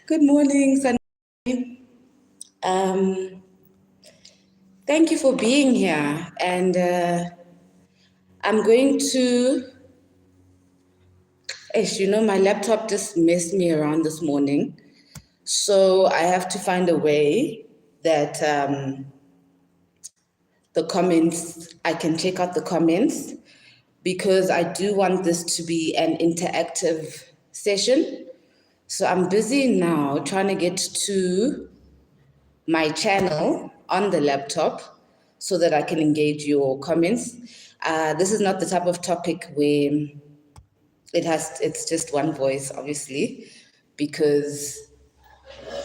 Good morning, Sunny. Um, Thank you for being here. And I'm going to, my laptop just messed me around this morning. So I have to find a way that the comments, I can check out the comments because I do want this to be an interactive session. So I'm busy now trying to get to my channel on the laptop so that I can engage your comments. This is not the type of topic where it's just one voice, obviously, because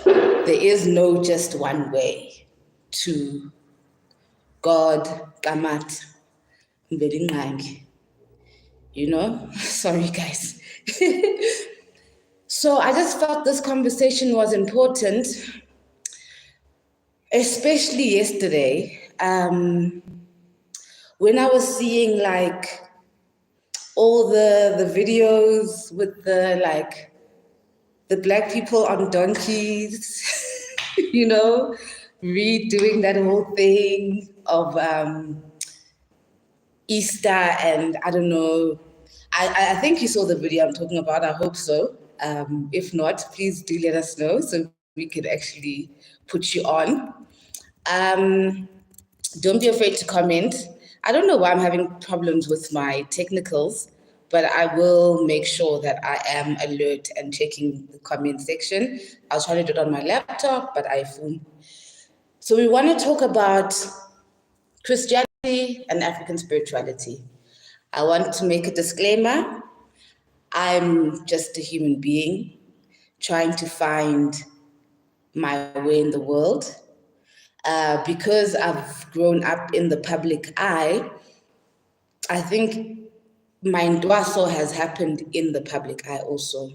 there is no just one way to God, Kamat, Mbedingangi. Sorry guys. So I just felt this conversation was important, especially yesterday. When I was seeing like all the videos with the black people on donkeys, you know, redoing that whole thing of Easter, and I don't know. I think you saw the video I'm talking about. I hope so. If not, please do let us know so we could actually put you on. Um, Don't be afraid to comment. I don't know why I'm having problems with my technicals, but I will make sure that I am alert and checking the comment section. I was trying to do it on my laptop, but I phone. So we want to talk about Christianity and African spirituality. I want to make a disclaimer. I'm just a human being trying to find my way in the world. Because I've grown up in the public eye, I think my ndwaso has happened in the public eye also.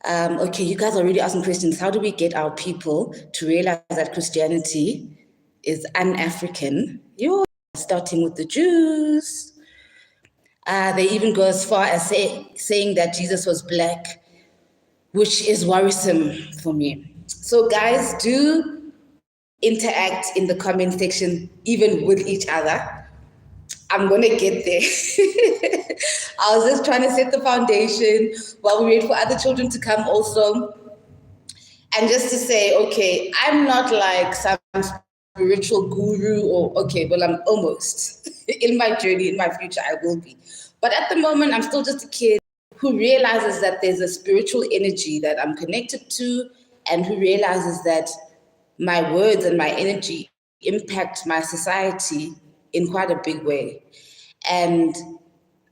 Okay, you guys are already asking questions. How do we get our people to realize that Christianity is un-African? You're starting with the Jews. They even go as far as saying that Jesus was black, which is worrisome for me. So guys, do interact in the comment section, even with each other. I'm gonna get there. I was just trying to set the foundation while we wait for other children to come also. And just to say, okay, I'm not like some spiritual guru or okay, well, I'm almost in my journey, in my future, I will be. But at the moment, I'm still just a kid who realizes that there's a spiritual energy that I'm connected to and who realizes that my words and my energy impact my society in quite a big way. And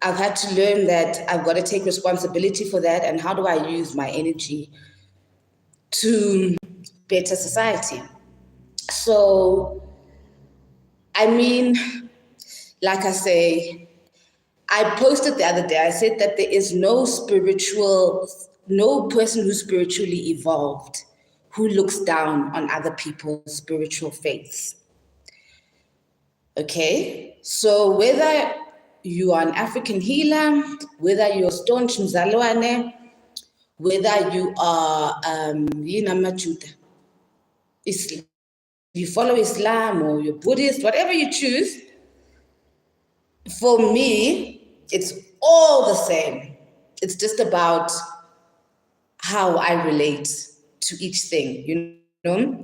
I've had to learn that I've got to take responsibility for that and how do I use my energy to better society. So, I mean, like I say, I posted the other day, I said that there is no person who's spiritually evolved who looks down on other people's spiritual faiths. Okay? So whether you are an African healer, whether you're staunch Mzalwane, whether you are Yinamajuda, Islam, you follow Islam or you're Buddhist, whatever you choose, for me, it's all the same. It's just about how I relate to each thing, you know?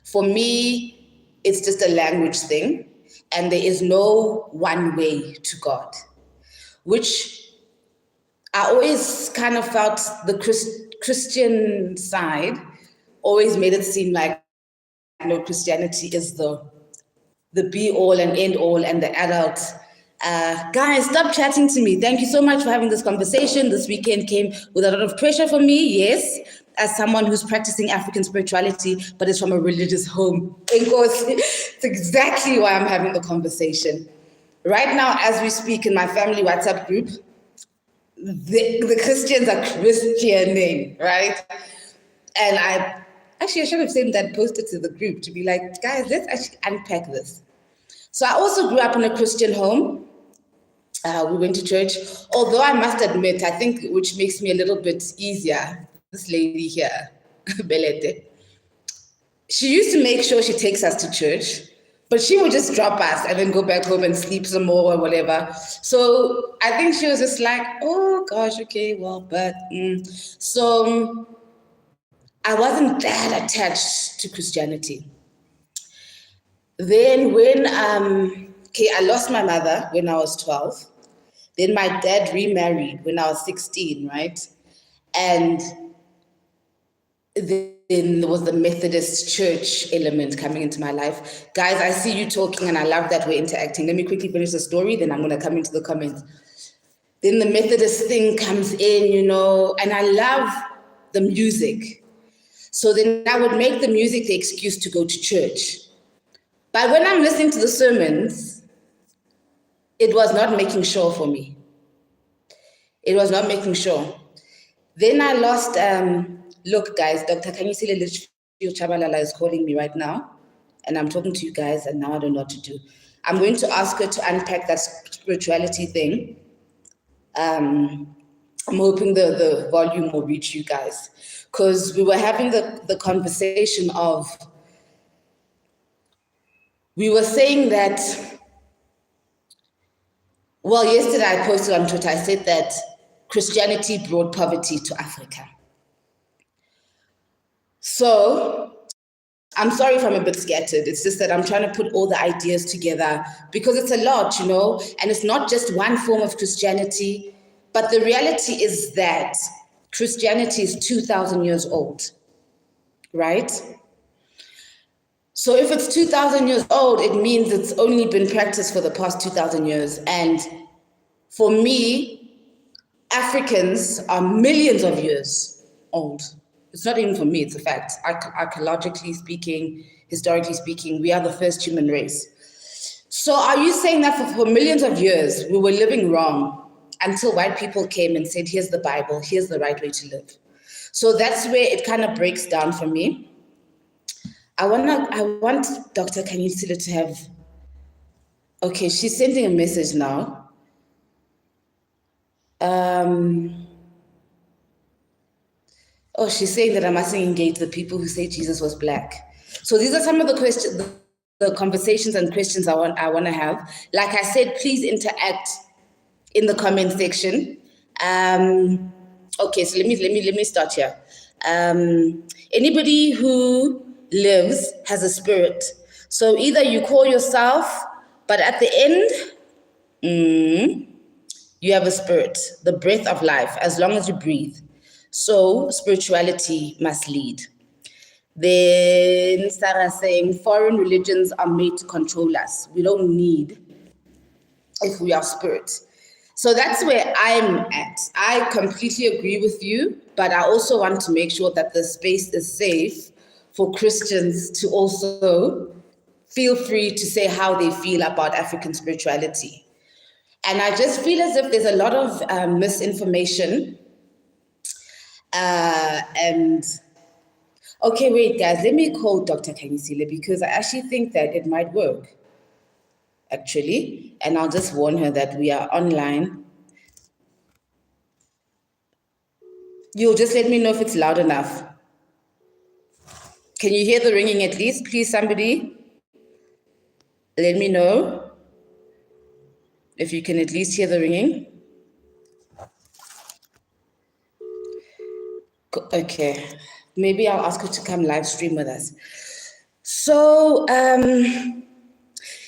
For me, it's just a language thing, and there is no one way to God, which I always kind of felt the Christian side always made it seem like, Christianity is the be all and end all and the adult. Guys, stop chatting to me. Thank you so much for having this conversation. This weekend came with a lot of pressure for me, yes, as someone who's practicing African spirituality, but is from a religious home. It's exactly why I'm having the conversation. Right now, as we speak in my family WhatsApp group, the Christians are Christianing, right? And I should have said that, posted to the group to be like, guys, let's actually unpack this. So I also grew up in a Christian home. We went to church, although I must admit, I think which makes me a little bit easier this lady here, Belete, she used to make sure she takes us to church, but she would just drop us and then go back home and sleep some more or whatever. So I think she was just like, oh gosh, okay, well, but so I wasn't that attached to Christianity. Then when I lost my mother when I was 12. Then my dad remarried when I was 16, right? And then there was the Methodist church element coming into my life. Guys, I see you talking and I love that we're interacting. Let me quickly finish the story, then I'm going to come into the comments. Then the Methodist thing comes in, and I love the music. So then I would make the music the excuse to go to church. But when I'm listening to the sermons, it was not making sure for me. It was not making sure. Then I lost, look guys, Dr. Kanyisile Litchfield Chabalala is calling me right now, and I'm talking to you guys, and now I don't know what to do. I'm going to ask her to unpack that spirituality thing. I'm hoping the volume will reach you guys, because we were having the conversation of, we were saying that, well, yesterday I posted on Twitter, I said that Christianity brought poverty to Africa. So I'm sorry if I'm a bit scattered. It's just that I'm trying to put all the ideas together because it's a lot, and it's not just one form of Christianity, but the reality is that Christianity is 2,000 years old, right? So if it's 2,000 years old, it means it's only been practiced for the past 2,000 years. And for me, Africans are millions of years old. It's not even for me, it's a fact. Archaeologically speaking, historically speaking, we are the first human race. So are you saying that for millions of years, we were living wrong until white people came and said, here's the Bible, here's the right way to live? So that's where it kind of breaks down for me. I want Dr. Kanyisile to have, okay, she's sending a message now. She's saying that I mustn't engage the people who say Jesus was black. So these are some of the questions, the conversations and questions I want to have. Like I said, please interact in the comment section. Okay, so let me start here. Anybody who lives has a spirit. So either you call yourself, but at the end, you have a spirit, the breath of life, as long as you breathe. So spirituality must lead. Then Sarah saying foreign religions are made to control us. We don't need if we are spirit. So that's where I'm at. I completely agree with you, but I also want to make sure that the space is safe for Christians to also feel free to say how they feel about African spirituality. And I just feel as if there's a lot of misinformation. Okay, wait, guys, let me call Dr. Kanyisile because I actually think that it might work, actually. And I'll just warn her that we are online. You'll just let me know if it's loud enough. Can you hear the ringing at least? Please, somebody, let me know if you can at least hear the ringing. Okay, maybe I'll ask her to come live stream with us. So,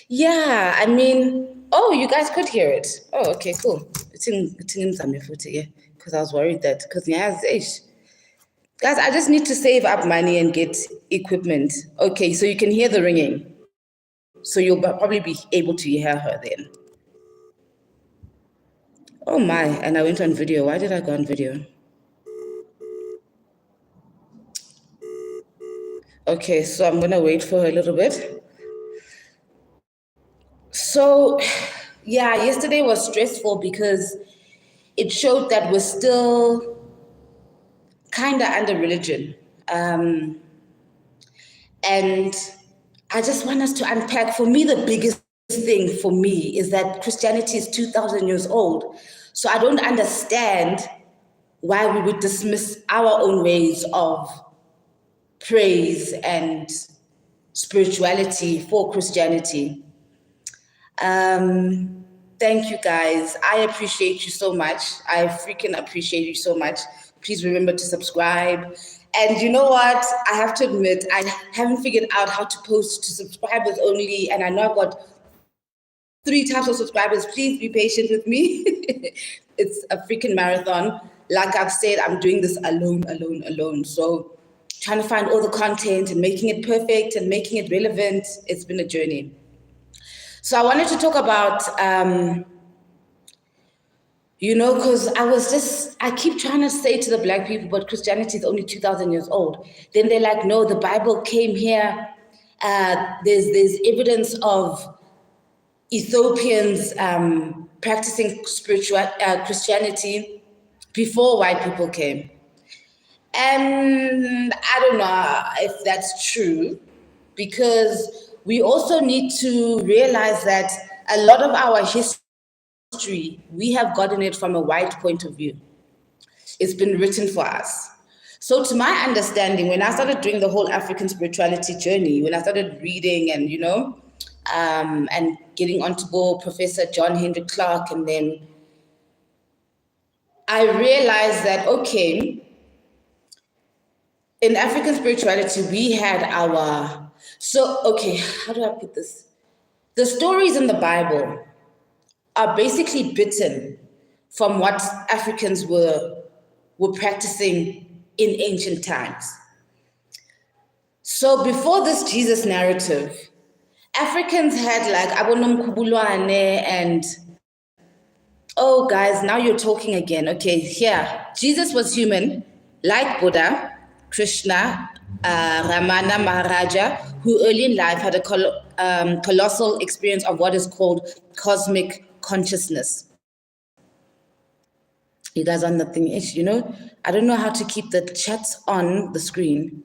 yeah, I mean, you guys could hear it. Oh, okay, cool. Because I was worried that, guys, I just need to save up money and get equipment. Okay, so you can hear the ringing. So you'll probably be able to hear her then. Oh my, and I went on video. Why did I go on video? Okay, so I'm gonna wait for her a little bit. So, yeah, yesterday was stressful because it showed that we're still kind of under religion. And I just want us to unpack, for me, the biggest thing for me is that Christianity is 2,000 years old. So I don't understand why we would dismiss our own ways of praise and spirituality for Christianity. Thank you guys. I appreciate you so much. I freaking appreciate you so much. Please remember to subscribe. And you know what? I have to admit, I haven't figured out how to post to subscribers only. And I know I've got 3 types of subscribers. Please be patient with me. It's a freaking marathon. Like I've said, I'm doing this alone. So trying to find all the content and making it perfect and making it relevant. It's been a journey. So I wanted to talk about, because I keep trying to say to the Black people, but Christianity is only 2,000 years old. Then they're like, no, the Bible came here. There's evidence of Ethiopians practicing Christianity before white people came. And I don't know if that's true, because we also need to realize that a lot of our history, we have gotten it from a white point of view. It's been written for us. So to my understanding, when I started doing the whole African spirituality journey, when I started reading and, and getting onto board Professor John Henry Clark, and then I realized that, okay, in African spirituality, we had how do I put this? The stories in the Bible are basically bitten from what Africans were practicing in ancient times. So before this Jesus narrative, Africans had like Abonomkhubulwane and, oh guys, now you're talking again. Okay, here, Jesus was human, like Buddha, Krishna, Ramana Maharaja, who early in life had a colossal experience of what is called cosmic consciousness. You guys on the thing, I don't know how to keep the chats on the screen,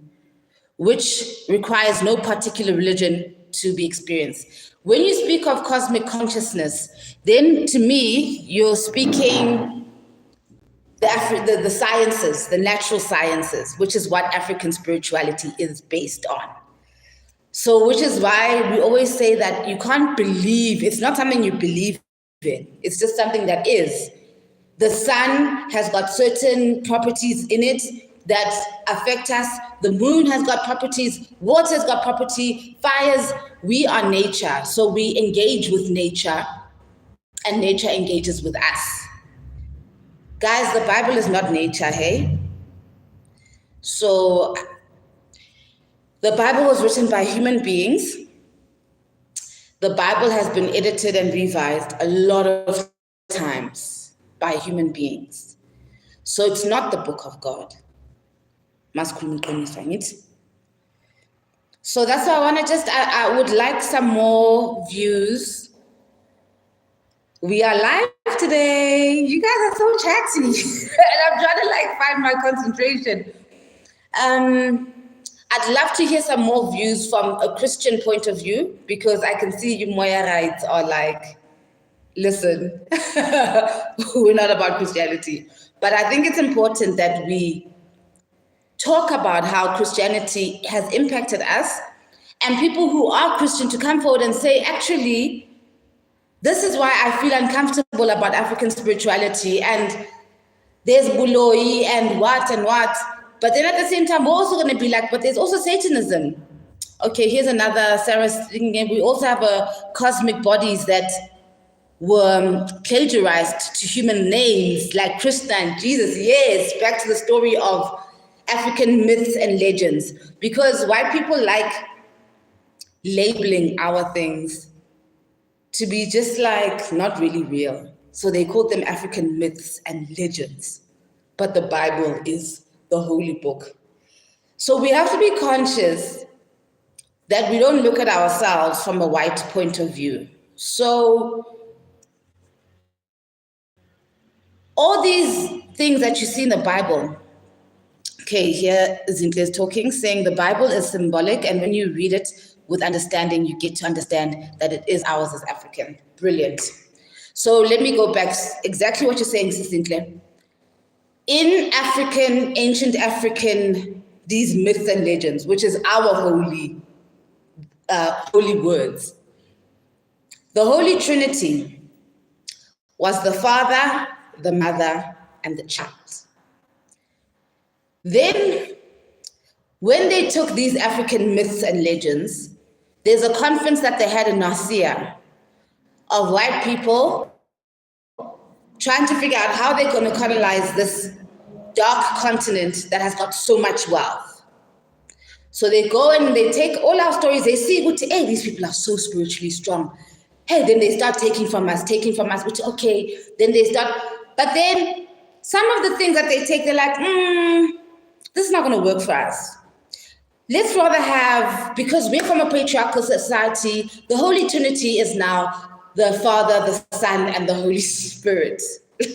which requires no particular religion to be experienced. When you speak of cosmic consciousness, then to me, you're speaking the sciences, the natural sciences, which is what African spirituality is based on. So, which is why we always say that you can't believe, it's not something you believe in, it's just something that is. The sun has got certain properties in it that affect us. The moon has got properties, water's got property, fires, we are nature. So we engage with nature and nature engages with us. Guys, the Bible is not nature, hey? So the Bible was written by human beings. The Bible has been edited and revised a lot of times by human beings. So it's not the book of God. So that's why I would like some more views. We are live today. You guys are so chatty. And I'm trying to find my concentration. I'd love to hear some more views from a Christian point of view, because I can see you Moyarites are like, listen, we're not about Christianity. But I think it's important that we talk about how Christianity has impacted us, and people who are Christian to come forward and say, actually, this is why I feel uncomfortable about African spirituality, and there's Buloi and what. But then at the same time, we're also going to be like, but there's also Satanism. Okay, here's another Sarah's thing. We also have cosmic bodies that were plagiarized to human names like Krishna and Jesus. Yes, back to the story of African myths and legends, because white people like labeling our things to be just not really real. So they call them African myths and legends. But the Bible is the holy book. So we have to be conscious that we don't look at ourselves from a white point of view. So all these things that you see in the Bible, okay, here Zintle is talking, saying the Bible is symbolic, and when you read it with understanding, you get to understand that it is ours as African. Brilliant. So let me go back, exactly what you're saying, Zintle. in ancient African, these myths and legends, which is our holy words, the Holy Trinity was the Father, the Mother, and the Child. Then, when they took these African myths and legends, there's a conference that they had in Nicaea of white people trying to figure out how they're going to colonize this dark continent that has got so much wealth. So they go and they take all our stories, they see, hey, these people are so spiritually strong. Hey, then they start taking from us, which, okay, then they start, but then some of the things that they take, they're like, this is not going to work for us. Let's rather have, because we're from a patriarchal society, the Holy Trinity is now the Father, the Son, and the Holy Spirit.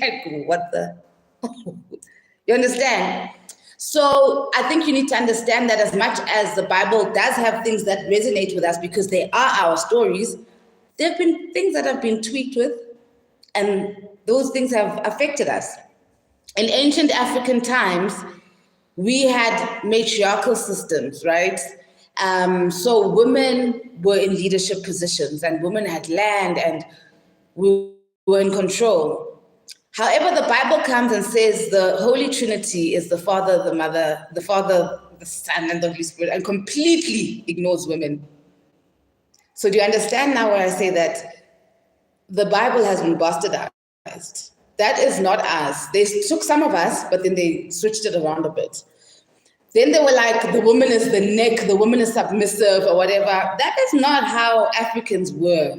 Like, what the? You understand? So I think you need to understand that as much as the Bible does have things that resonate with us because they are our stories, there have been things that have been tweaked with, and those things have affected us. In ancient African times, we had matriarchal systems, right? So women were in leadership positions and women had land and we were in control. However, the Bible comes and says the Holy Trinity is the Father, the Mother, the Father, the Son, and the Holy Spirit, and completely ignores women. So do you understand now where I say that the Bible has been bastardized? That is not us. They took some of us, but then they switched it around a bit. Then they were like, the woman is the neck, the woman is submissive or whatever. That is not how Africans were.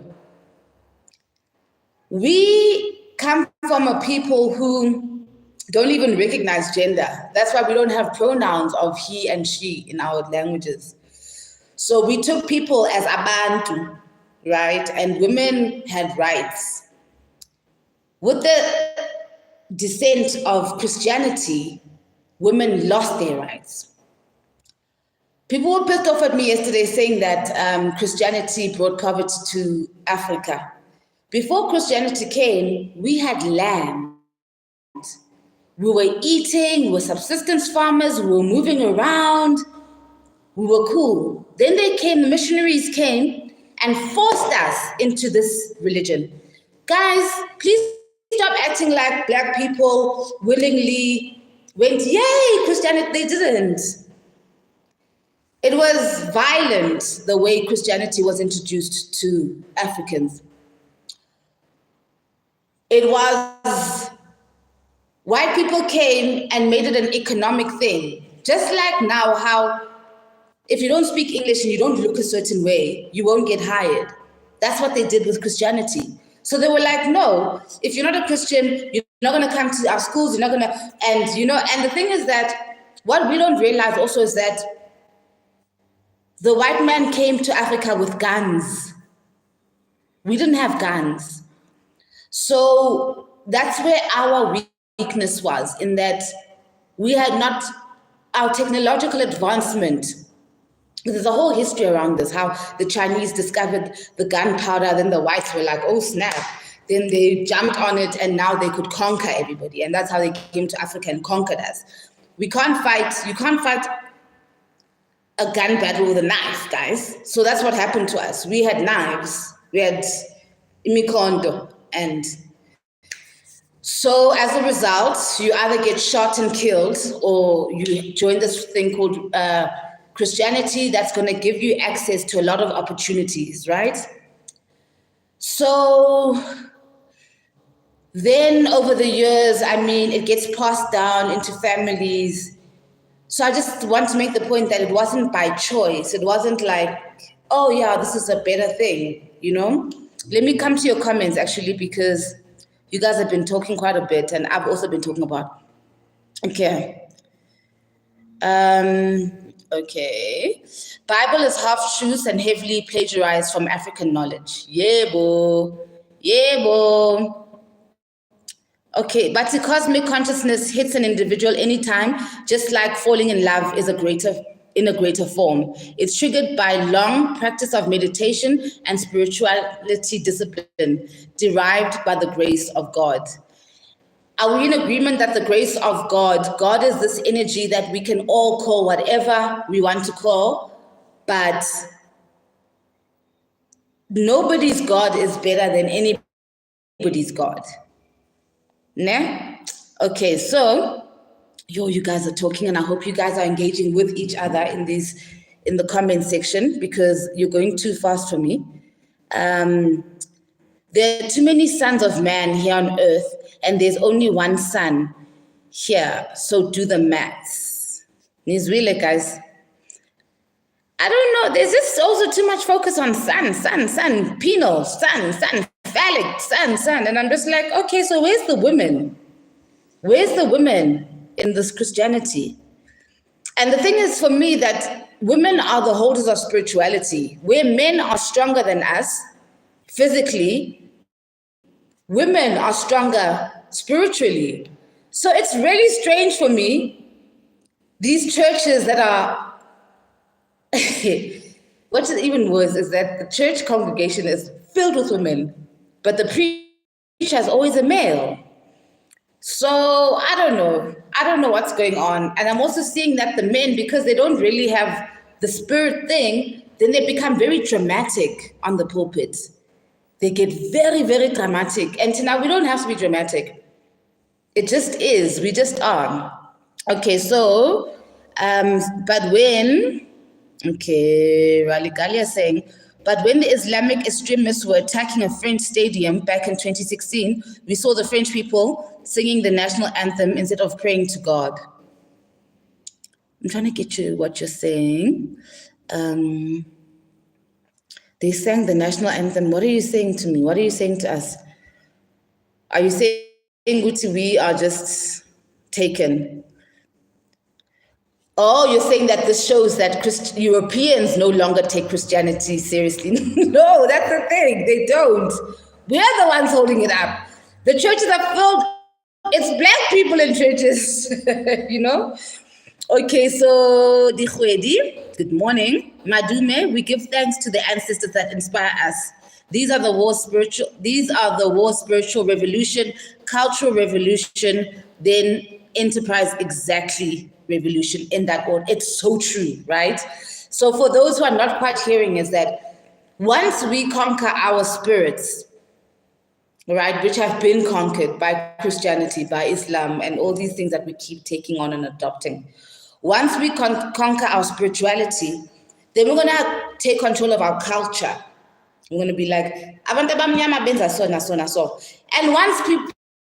We come from a people who don't even recognize gender. That's why we don't have pronouns of he and she in our languages. So we took people as Abantu, right? And women had rights. With the descent of Christianity, women lost their rights. People were pissed off at me yesterday saying that Christianity brought poverty to Africa. Before Christianity came, we had land. We were eating, we were subsistence farmers, we were moving around, we were cool. Then the missionaries came and forced us into this religion. Guys, please stop acting like Black people willingly went, yay, Christianity. They didn't. It was violent the way Christianity was introduced to Africans. It was, white people came and made it an economic thing. Just like now, how if you don't speak English and you don't look a certain way, you won't get hired. That's what they did with Christianity. So they were like, no, if you're not a Christian, you're not going to come to our schools, you're not going to, and the thing is that what we don't realize also is that the white man came to Africa with guns. We didn't have guns. So that's where our weakness was, in that we had not, our technological advancement. There's a whole history around this, how the Chinese discovered the gunpowder, then the whites were like, oh snap. Then they jumped on it and now they could conquer everybody. And that's how they came to Africa and conquered us. You can't fight a gun battle with a knife, guys. So that's what happened to us. We had knives, we had imikondo. And so as a result, you either get shot and killed or you join this thing called Christianity that's going to give you access to a lot of opportunities, right? So then over the years, it gets passed down into families. So I just want to make the point that it wasn't by choice. It wasn't like, oh yeah, this is a better thing, Let me come to your comments actually, because you guys have been talking quite a bit and I've also been talking about. Okay. Okay. Bible is half truths and heavily plagiarized from African knowledge. Yeah, bo. Okay, but the cosmic consciousness hits an individual anytime, just like falling in love is in a greater form. It's triggered by long practice of meditation and spirituality discipline derived by the grace of God. Are we in agreement that the grace of God is this energy that we can all call whatever we want to call, but nobody's God is better than anybody's God? Ne? Okay, so you guys are talking, and I hope you guys are engaging with each other in the comment section, because you're going too fast for me. There are too many sons of man here on earth, and there's only one son here. So do the maths. Nizwile, guys. I don't know. There's just also too much focus on son, penal, son, phallic, son. And I'm just like, okay, so where's the women? Where's the women in this Christianity? And the thing is for me that women are the holders of spirituality. Where men are stronger than us physically, women are stronger spiritually. So it's really strange for me, these churches that are, what is even worse is that the church congregation is filled with women, but the preacher is always a male. So I don't know what's going on. And I'm also seeing that the men, because they don't really have the spirit thing, then they become very dramatic on the pulpit. They get very, very dramatic. And now we don't have to be dramatic. It just is. We just are. Okay, so, but when, okay, Raligalia is saying, but when the Islamic extremists were attacking a French stadium back in 2016, we saw the French people singing the national anthem instead of praying to God. I'm trying to get you what you're saying. They sang the national anthem. What are you saying to me? What are you saying to us? Are you saying, Guti, we are just taken? Oh, you're saying that this shows that Europeans no longer take Christianity seriously. No, that's the thing. They don't. We're the ones holding it up. The churches are filled. It's black people in churches, you know? Okay, so Dikhwedi, good morning. Madume, we give thanks to the ancestors that inspire us. These are the war spiritual revolution, cultural revolution, then enterprise exactly revolution in that order. It's so true, right? So for those who are not quite hearing is that once we conquer our spirits, right, which have been conquered by Christianity, by Islam, and all these things that we keep taking on and adopting. Once we conquer our spirituality, then we're going to take control of our culture. We're going to be like, abantu abamnyama benza so na so na so. And once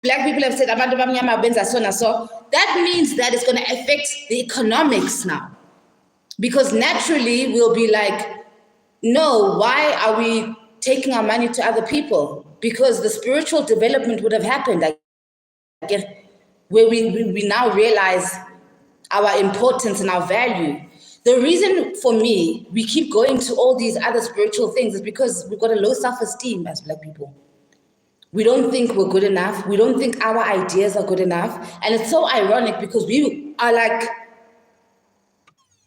black people have said, abantu abamnyama benza so na so, that means that it's going to affect the economics now. Because naturally, we'll be like, no, why are we taking our money to other people? Because the spiritual development would have happened, where we now realize our importance and our value. The reason for me, we keep going to all these other spiritual things is because we've got a low self-esteem as black people. We don't think we're good enough. We don't think our ideas are good enough. And it's so ironic because we are like,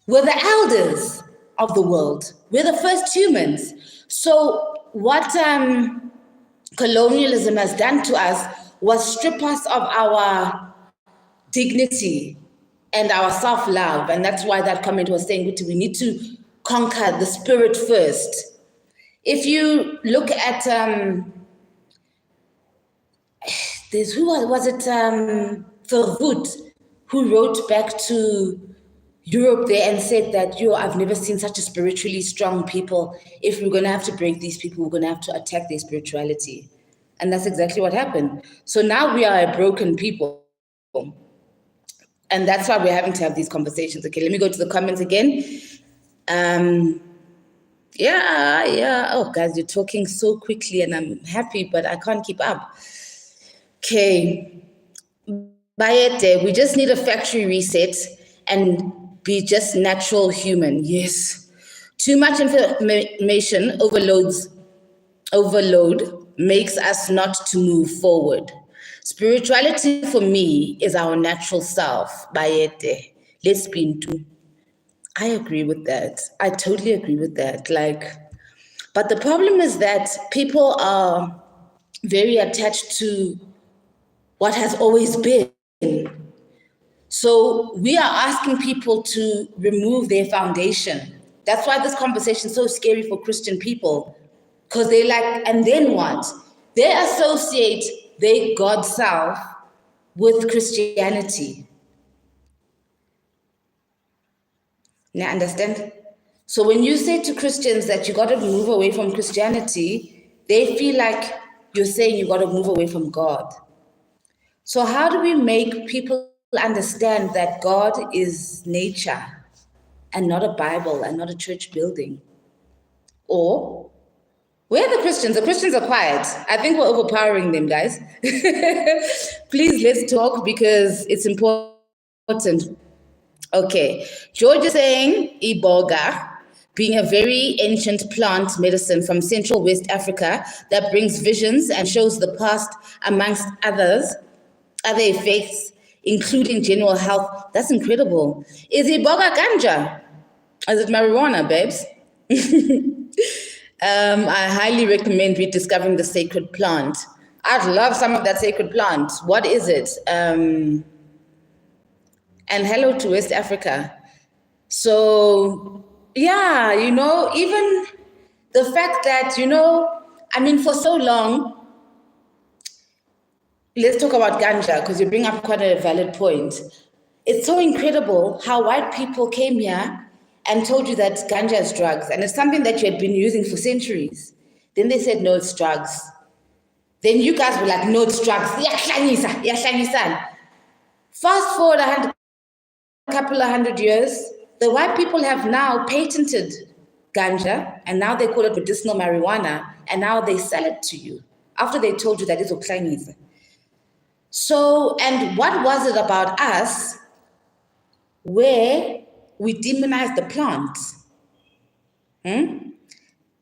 we're the elders of the world. We're the first humans. So what colonialism has done to us was strip us of our dignity and our self-love. And that's why that comment was saying we need to conquer the spirit first. If you look at, Verwoerd, who wrote back to Europe there and said that, I've never seen such a spiritually strong people. If we're going to have to break these people, we're going to have to attack their spirituality. And that's exactly what happened. So now we are a broken people. And that's why we're having to have these conversations. Okay, let me go to the comments again. Yeah. Oh, guys, you're talking so quickly and I'm happy, but I can't keep up. Okay. Bayete, we just need a factory reset and be just natural human. Yes. Too much information overload makes us not to move forward. Spirituality for me is our natural self. Bayete. Let's be into. I agree with that. I totally agree with that. But the problem is that people are very attached to what has always been. So we are asking people to remove their foundation. That's why this conversation is so scary for Christian people, because they're like, and then what? They associate their God self with Christianity. Now, understand? So when you say to Christians that you got to move away from Christianity, they feel like you're saying you got to move away from God. So how do we make people understand that God is nature and not a Bible and not a church building? Or where are the Christians? The Christians are quiet. I think we're overpowering them, guys. Please, let's talk because it's important. Okay, George is saying Iboga, being a very ancient plant medicine from Central West Africa that brings visions and shows the past amongst other effects, including general health. That's incredible. Is Iboga ganja? Is it marijuana, babes? I highly recommend rediscovering the sacred plant. I'd love some of that sacred plant. What is it? And hello to West Africa. So, yeah, even the fact that, for so long, let's talk about ganja because you bring up quite a valid point. It's so incredible how white people came here and told you that ganja is drugs and it's something that you had been using for centuries. Then they said, no, it's drugs. Then you guys were like, no, it's drugs. Fast forward a couple of hundred years, the white people have now patented ganja and now they call it medicinal marijuana and now they sell it to you after they told you that it's Chinese. So, and what was it about us where we demonize the plant?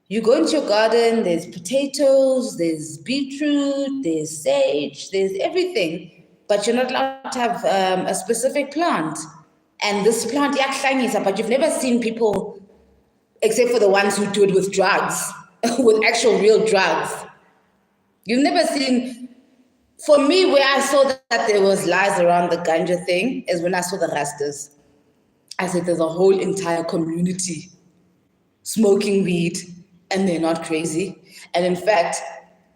You go into your garden, there's potatoes, there's beetroot, there's sage, there's everything, but you're not allowed to have a specific plant. And this plant, but you've never seen people, except for the ones who do it with drugs, with actual real drugs. You've never seen. For me, where I saw that there was lies around the ganja thing is when I saw the Rastas. I said, there's a whole entire community smoking weed and they're not crazy. And in fact,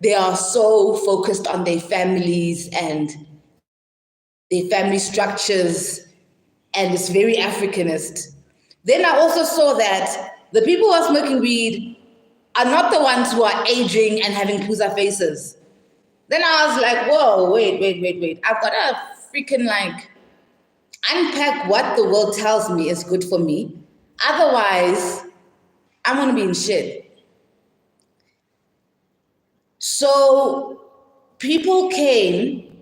they are so focused on their families and their family structures, and it's very Africanist. Then I also saw that the people who are smoking weed are not the ones who are aging and having puza faces. Then I was like, whoa, wait. I've got to freaking unpack what the world tells me is good for me. Otherwise, I'm going to be in shit. So people came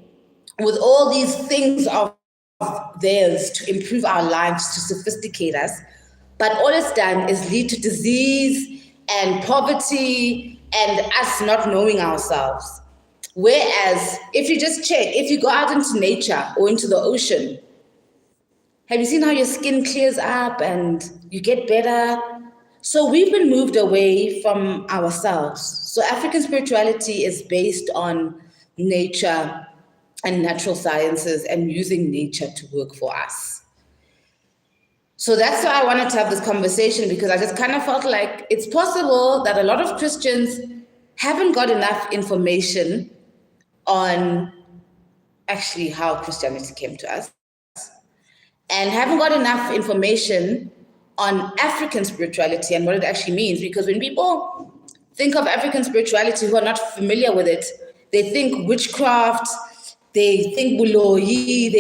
with all these things of theirs to improve our lives, to sophisticate us. But all it's done is lead to disease and poverty and us not knowing ourselves. Whereas if you just check, if you go out into nature or into the ocean, have you seen how your skin clears up and you get better? So we've been moved away from ourselves. So African spirituality is based on nature and natural sciences and using nature to work for us. So that's why I wanted to have this conversation, because I just kind of felt like it's possible that a lot of Christians haven't got enough information on actually how Christianity came to us and haven't got enough information on African spirituality and what it actually means. Because when people think of African spirituality who are not familiar with it, they think witchcraft, they think buloyi,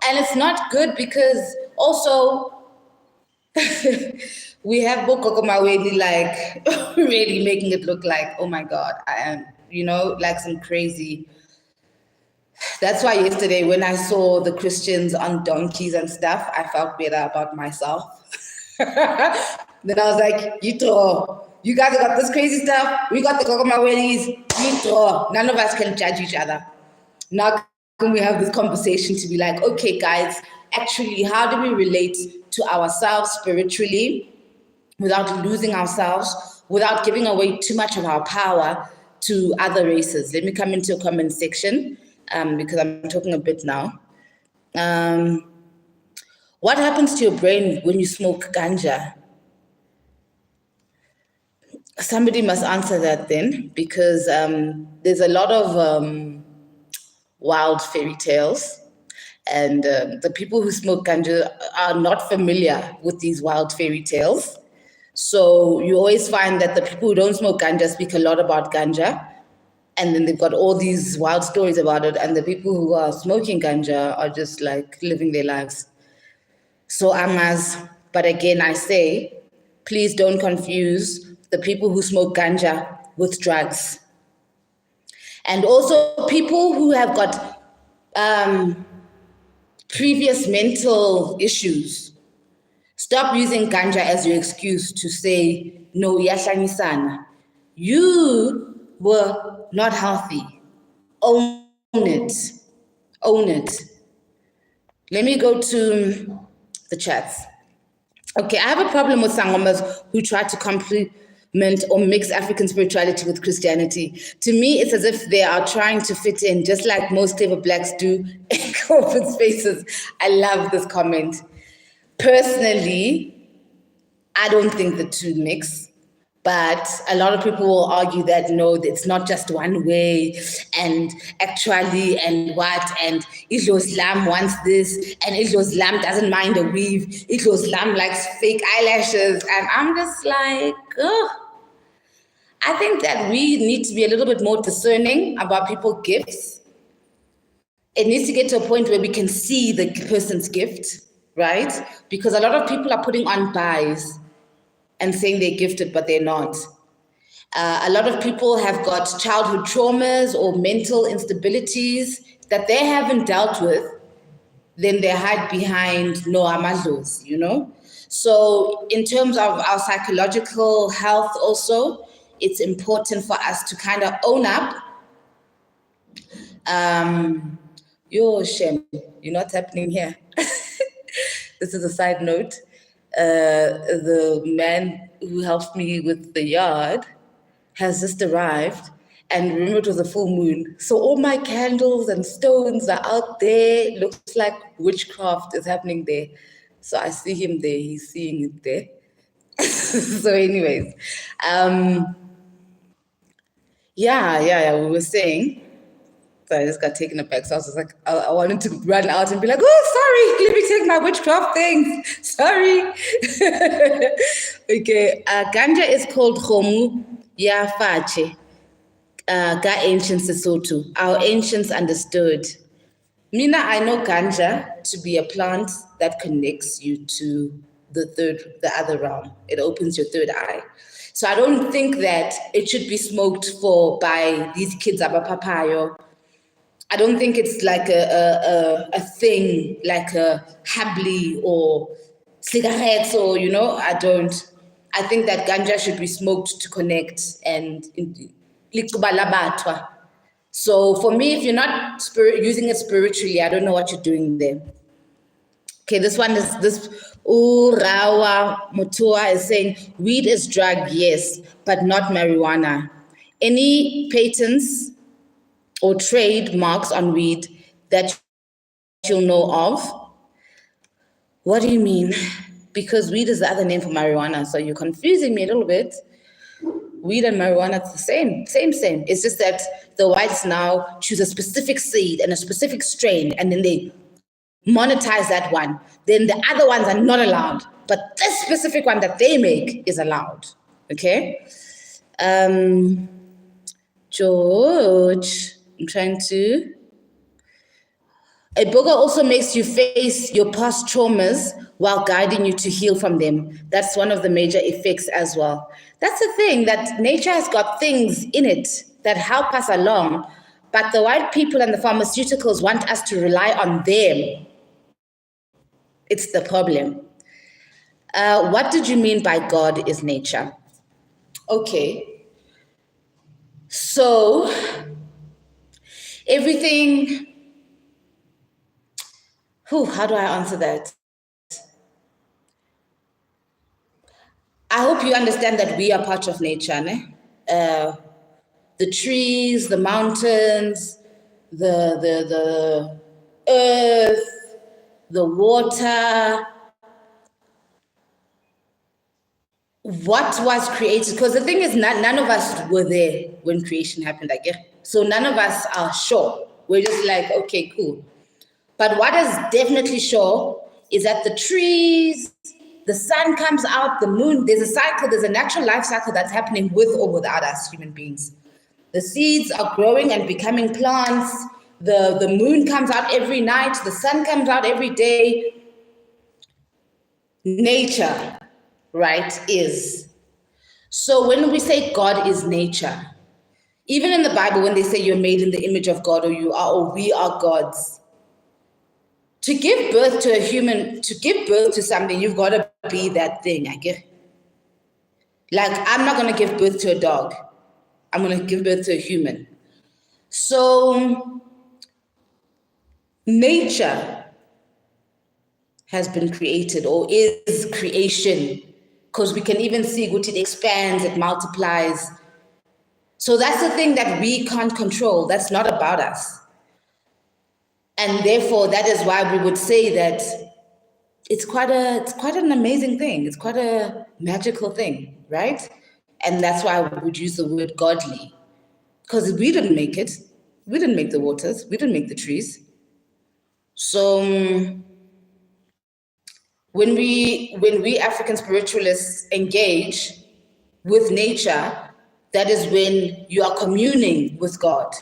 and it's not good because also we have Boko Maweni really making it look like, oh my God, I am, like some crazy. That's why yesterday when I saw the Christians on donkeys and stuff, I felt better about myself. Then I was like, you guys got this crazy stuff. We got the Kokomawelis. None of us can judge each other. Now can we have this conversation to be like, okay, guys, actually, how do we relate to ourselves spiritually without losing ourselves, without giving away too much of our power to other races? Let me come into a comment section. because I'm talking a bit now. What happens to your brain when you smoke ganja? Somebody must answer that then, because there's a lot of wild fairy tales, and the people who smoke ganja are not familiar with these wild fairy tales. So you always find that the people who don't smoke ganja speak a lot about ganja, and then they've got all these wild stories about it, and the people who are smoking ganja are just like living their lives. So but again, I say, please don't confuse the people who smoke ganja with drugs. And also people who have got previous mental issues. Stop using ganja as your excuse to say, no, yashanyisana. You were not healthy. Own it. Own it. Let me go to the chats. Okay, I have a problem with sangomas who try to complement or mix African spirituality with Christianity. To me, it's as if they are trying to fit in, just like most clever blacks do in corporate spaces. I love this comment. Personally, I don't think the two mix. But a lot of people will argue that no, it's not just one way, and actually, and what, and Idlo Islam wants this, and Idlo Islam doesn't mind a weave, Idlo Islam likes fake eyelashes, and I'm just like, ugh. I think that we need to be a little bit more discerning about people's gifts. It needs to get to a point where we can see the person's gift, right? Because a lot of people are putting on buys and saying they're gifted, but they're not. A lot of people have got childhood traumas or mental instabilities that they haven't dealt with. Then they hide behind no amadlos, you know? So in terms of our psychological health also, it's important for us to kind of own up. Yo, Shem, you're not happening here. This is a side note. The man who helped me with the yard has just arrived, and remember it was a full moon. So all my candles and stones are out there. It looks like witchcraft is happening there. So I see him there, he's seeing it there. So anyways, we were saying, so I just got taken aback. So I was just like, I wanted to run out and be like, oh, sorry, let me take my witchcraft things. Sorry. Okay, ganja is called Khomu Ya Fache, Ga ancient Sesotho. Our ancients understood. Mina, I know ganja to be a plant that connects you to the other realm. It opens your third eye. So I don't think that it should be smoked by these kids abapapayo. I don't think it's like a thing like a habli or cigarettes or, you know, I don't. I think that ganja should be smoked to connect and so for me, if you're not using it spiritually, I don't know what you're doing there. Okay, this Urawa Mutua is saying, weed is drug, yes, but not marijuana. Any patents or trademarks on weed that you'll know of? What do you mean? Because weed is the other name for marijuana, so you're confusing me a little bit. Weed and marijuana, it's the same. It's just that the whites now choose a specific seed and a specific strain, and then they monetize that one. Then the other ones are not allowed, but this specific one that they make is allowed. Okay? George, I'm trying to. Iboga also makes you face your past traumas while guiding you to heal from them. That's one of the major effects as well. That's the thing, that nature has got things in it that help us along, but the white people and the pharmaceuticals want us to rely on them. It's the problem. What did you mean by God is nature? Okay. So, everything. How do I answer that? I hope you understand that we are part of nature. The trees, the mountains, the earth, the water, what was created. Because the thing is, none of us were there when creation happened, I guess. So none of us are sure. We're just like, okay, cool. But what is definitely sure is that the trees, the sun comes out, the moon, there's a cycle, there's a natural life cycle that's happening with or without us human beings. The seeds are growing and becoming plants. The moon comes out every night. The sun comes out every day. Nature, right, is. So when we say God is nature, even in the Bible, when they say you're made in the image of God, or you are, or we are gods, to give birth to a human, to give birth to something, you've got to be that thing, I get. Like, I'm not going to give birth to a dog. I'm going to give birth to a human. So, nature has been created, or is creation, because we can even see what it expands, it multiplies. So that's the thing that we can't control. That's not about us. And therefore, that is why we would say that it's quite an amazing thing. It's quite a magical thing, right? And that's why we would use the word godly, because we didn't make it. We didn't make the waters. We didn't make the trees. So when we African spiritualists engage with nature, that is when you are communing with God.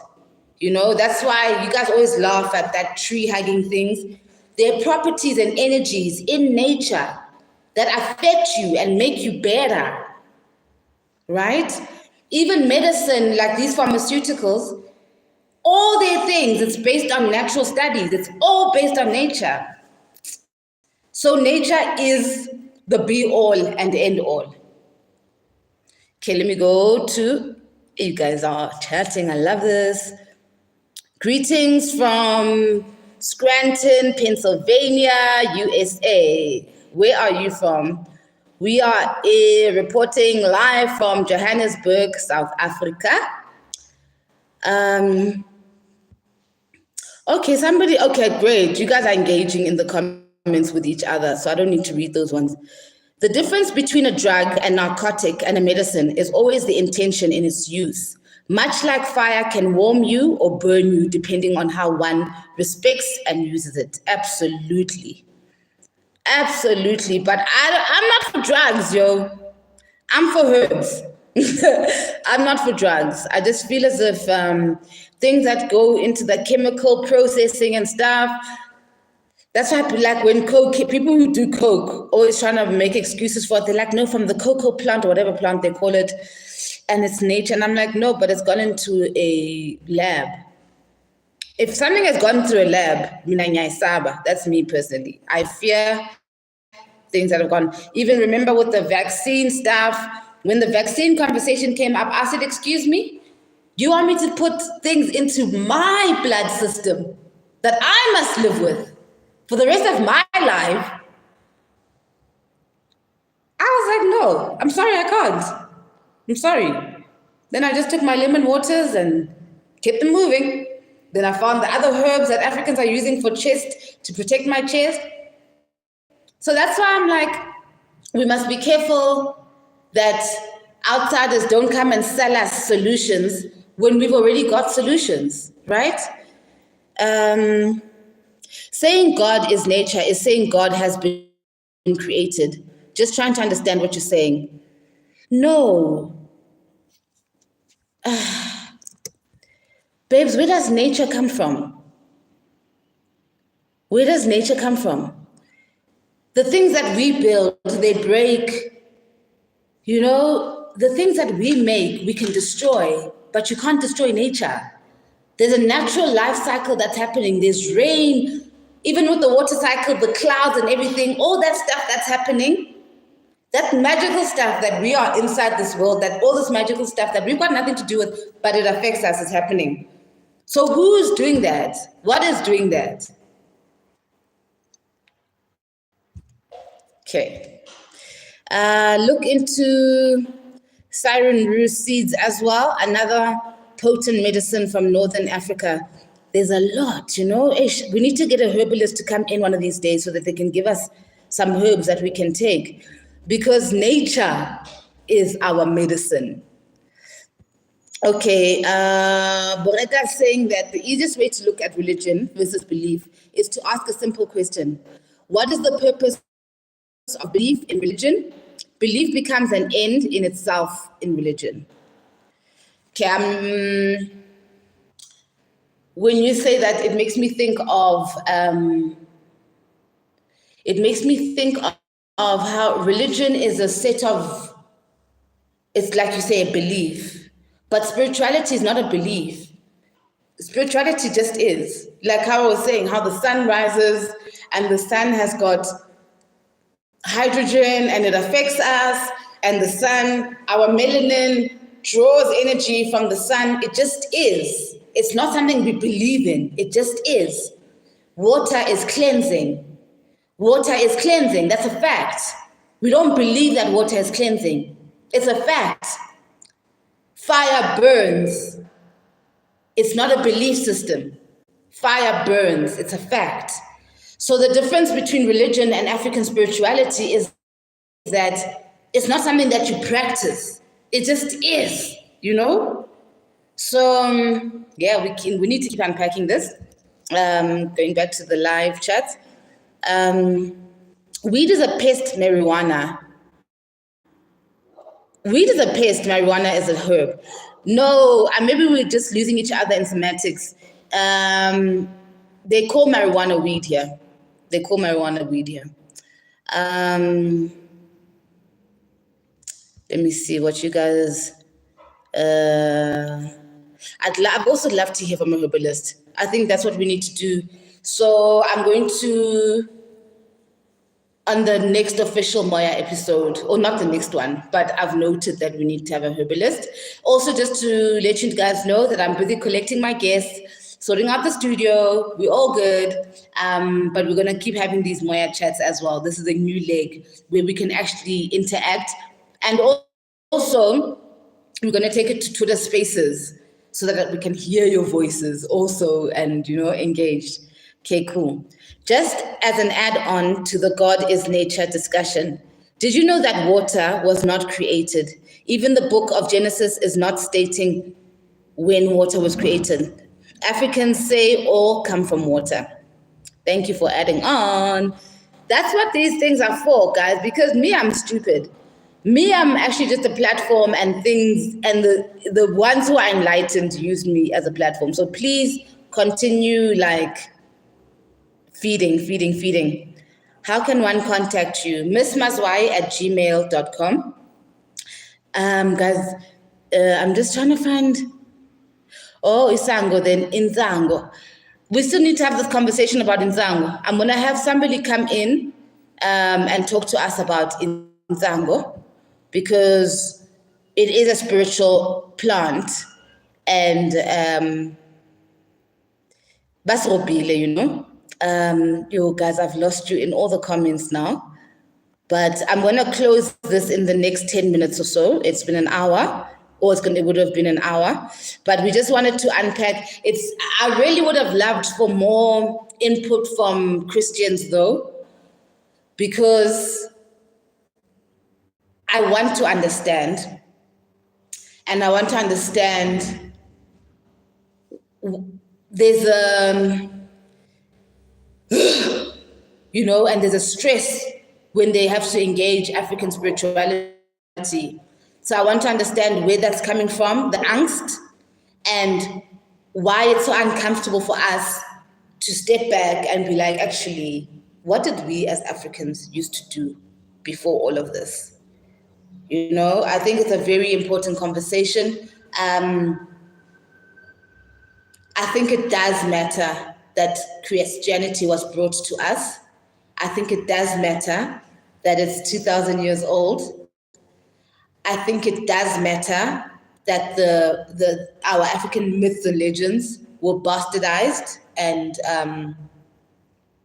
You know, that's why you guys always laugh at that tree hugging things. There are properties and energies in nature that affect you and make you better, right? Even medicine, like these pharmaceuticals, all their things, it's based on natural studies. It's all based on nature. So nature is the be all and end all. Okay, let me go to, you guys are chatting, I love this. Greetings from Scranton, Pennsylvania, USA. Where are you from? We are reporting live from Johannesburg, South Africa. Okay, great. You guys are engaging in the comments with each other, so I don't need to read those ones. The difference between a drug, a narcotic, and a medicine is always the intention in its use. Much like fire can warm you or burn you depending on how one respects and uses it. Absolutely. Absolutely. But I'm not for drugs, yo. I'm for herbs. I'm not for drugs. I just feel as if things that go into the chemical processing and stuff, that's why like when people who do coke always trying to make excuses for it. They're like, no, from the cocoa plant or whatever plant they call it, and it's nature. And I'm like, no, but it's gone into a lab. If something has gone through a lab, that's me personally. I fear things that have gone. Even remember with the vaccine stuff, when the vaccine conversation came up, I said, excuse me, do you want me to put things into my blood system that I must live with for the rest of my life? I was like, no, I'm sorry, I can't. I'm sorry. Then I just took my lemon waters and kept them moving. Then I found the other herbs that Africans are using for chest to protect my chest. So that's why I'm like, we must be careful that outsiders don't come and sell us solutions when we've already got solutions, right? Saying God is nature is saying God has been created. Just trying to understand what you're saying. No. Babes, where does nature come from? Where does nature come from? The things that we build, they break. You know, the things that we make, we can destroy, but you can't destroy nature. There's a natural life cycle that's happening. There's rain, even with the water cycle, the clouds and everything, all that stuff that's happening, that magical stuff that we are inside this world, that all this magical stuff that we've got nothing to do with, but it affects us, is happening. So who's doing that? What is doing that? Okay. Look into siren root seeds as well, another potent medicine from Northern Africa. there's a lot, you know. We need to get a herbalist to come in one of these days so that they can give us some herbs that we can take, because nature is our medicine. Okay, Boreta is saying that the easiest way to look at religion versus belief is to ask a simple question. What is the purpose of belief in religion? Belief becomes an end in itself in religion. Okay, when you say that, it makes me think of how religion is a set of, it's like you say, a belief, but spirituality is not a belief. Spirituality just is. Like how I was saying, how the sun rises and the sun has got hydrogen and it affects us, and the sun, our melanin draws energy from the sun. It just is. It's not something we believe in. It just is. Water is cleansing. Water is cleansing. That's a fact. We don't believe that water is cleansing. It's a fact. Fire burns. It's not a belief system. Fire burns. It's a fact. So the difference between religion and African spirituality is that it's not something that you practice. It just is, you know? So, yeah, we need to keep unpacking this. Going back to the live chat. Weed is a pest, marijuana. Weed is a pest, marijuana is a herb. No, maybe we're just losing each other in semantics. They call marijuana weed here. Let me see what you guys. I'd also love to hear from a herbalist. I think that's what we need to do. So I'm going to, on the next official Moya episode, or not the next one, but I've noted that we need to have a herbalist. Also, just to let you guys know that I'm busy collecting my guests, sorting out the studio. We're all good, but we're gonna keep having these Moya chats as well. This is a new leg where we can actually interact, and also we're gonna take it to Twitter Spaces so that we can hear your voices also and, you know, engage. Okay, cool. Just as an add-on to the God is nature discussion, did you know that water was not created? Even the book of Genesis is not stating when water was created. Africans say all come from water. Thank you for adding on. That's what these things are for, guys, because me, I'm stupid. Me, I'm actually just a platform, and things, and the ones who are enlightened use me as a platform. So please continue, like, feeding. How can one contact you? missmazwai@gmail.com. Guys, I'm just trying to find, Isango, then Inzango. We still need to have this conversation about Inzango. I'm gonna have somebody come in and talk to us about Inzango, because it is a spiritual plant, and Basrobile, you know. You guys, I've lost you in all the comments now, but I'm gonna close this in the next 10 minutes or so. It's been an hour, or it would have been an hour, but we just wanted to unpack. I really would have loved for more input from Christians though, because I want to understand, and I want to understand. There's you know, and there's a stress when they have to engage African spirituality. So I want to understand where that's coming from, the angst, and why it's so uncomfortable for us to step back and be like, actually, what did we as Africans used to do before all of this? You know, I think it's a very important conversation. I think it does matter that Christianity was brought to us. I think it does matter that it's 2,000 years old. I think it does matter that our African myths and legends were bastardized and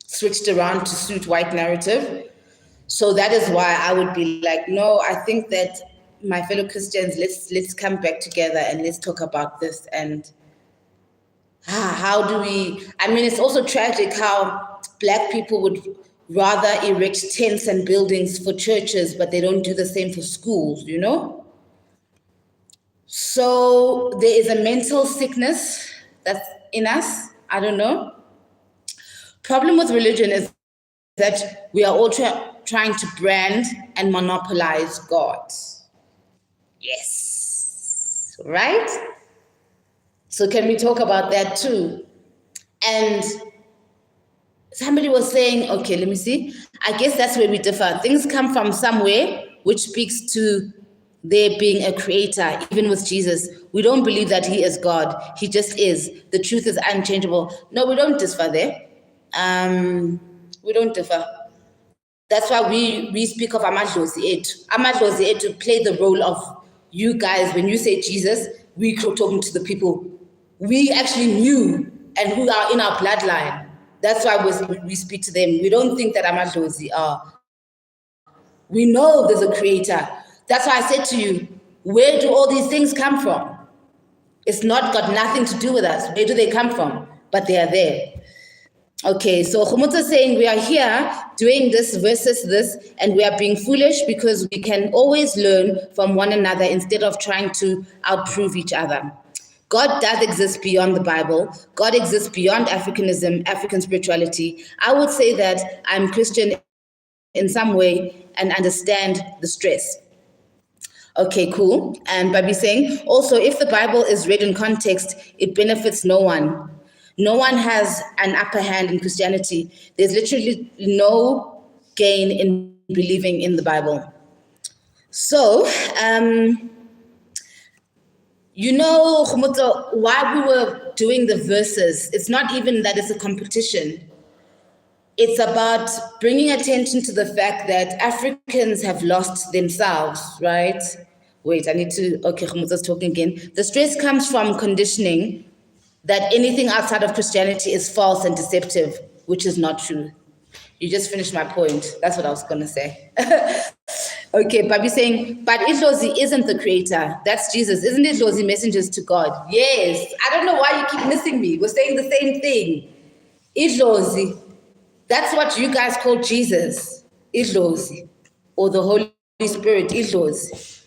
switched around to suit white narrative. So that is why I would be like, no, I think that my fellow Christians, let's come back together and let's talk about this and How do we, I mean, it's also tragic how Black people would rather erect tents and buildings for churches, but they don't do the same for schools, you know? So there is a mental sickness that's in us. I don't know. Problem with religion is that we are all trying to brand and monopolize God. Yes. Right? So can we talk about that too? And somebody was saying, okay, let me see. I guess that's where we differ. Things come from somewhere, which speaks to there being a creator, even with Jesus. We don't believe that he is God. He just is. The truth is unchangeable. No, we don't differ there. We don't differ. That's why we speak of amadlozi etu. Amadlozi etu play the role of you guys. When you say Jesus, we talking to the people we actually knew and who are in our bloodline. That's why we speak to them. We don't think that amadlozi are. We know there's a creator. That's why I said to you, where do all these things come from? It's not got nothing to do with us. Where do they come from? But they are there. Okay, so Khomotso is saying we are here doing this versus this, and we are being foolish because we can always learn from one another instead of trying to outprove each other. God does exist beyond the Bible. God exists beyond Africanism, African spirituality. I would say that I'm Christian in some way and understand the stress. Okay, cool. And Babi saying, also, if the Bible is read in context, it benefits no one. No one has an upper hand in Christianity. There's literally no gain in believing in the Bible. So, you know, Khomotso, while we were doing the verses, it's not even that it's a competition. It's about bringing attention to the fact that Africans have lost themselves, right? Wait, I need to, okay, Khomotso's talking again. The stress comes from conditioning that anything outside of Christianity is false and deceptive, which is not true. You just finished my point. That's what I was going to say. Okay, Babi saying, but Idlozi isn't the creator. That's Jesus. Isn't Idlozi messengers to God? Yes. I don't know why you keep missing me. We're saying the same thing. Idlozi. That's what you guys call Jesus. Idlozi. Or the Holy Spirit. Idlozi.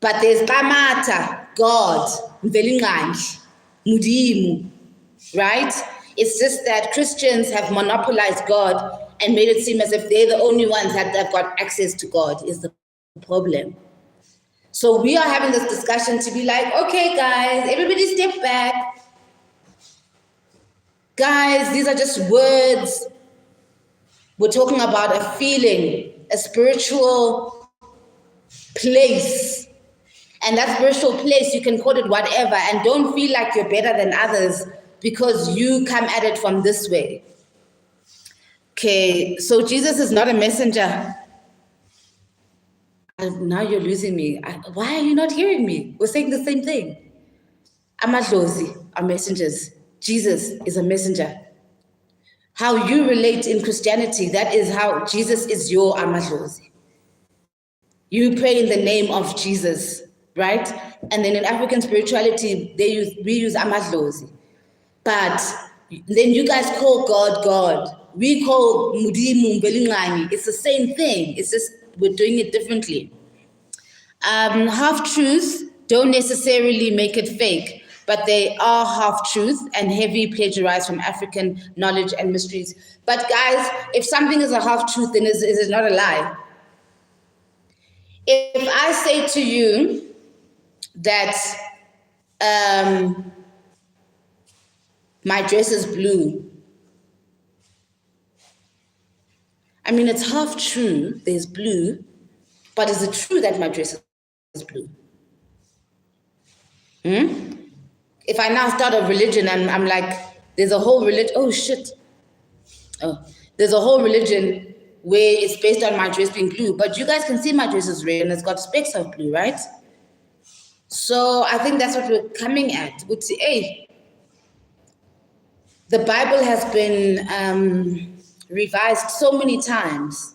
But there's Kamata, God, Mvelingani, Mudimu, right? It's just that Christians have monopolized God and made it seem as if they're the only ones that have got access to God is the problem. So we are having this discussion to be like, okay, guys, everybody step back. Guys, these are just words. We're talking about a feeling, a spiritual place. And that spiritual place, you can call it whatever, and don't feel like you're better than others because you come at it from this way. Okay, so Jesus is not a messenger. Now you're losing me. Why are you not hearing me? We're saying the same thing. Amadlozi are messengers. Jesus is a messenger. How you relate in Christianity, that is how Jesus is your Amadlozi. You pray in the name of Jesus, right? And then in African spirituality, we use Amadlozi. But then you guys call God God. We call Mudimu Mbelingani. It's the same thing. It's just we're doing it differently. Half-truths don't necessarily make it fake, but they are half-truth and heavy plagiarized from African knowledge and mysteries. But guys, if something is a half-truth, then is it not a lie? If I say to you that my dress is blue, I mean, it's half true, there's blue, but is it true that my dress is blue? If I now start a religion and I'm like, there's a whole religion, oh shit. Oh, there's a whole religion where it's based on my dress being blue, but you guys can see my dress is red and it's got specks of blue, right? So I think that's what we're coming at. Would say, hey, the Bible has been revised so many times.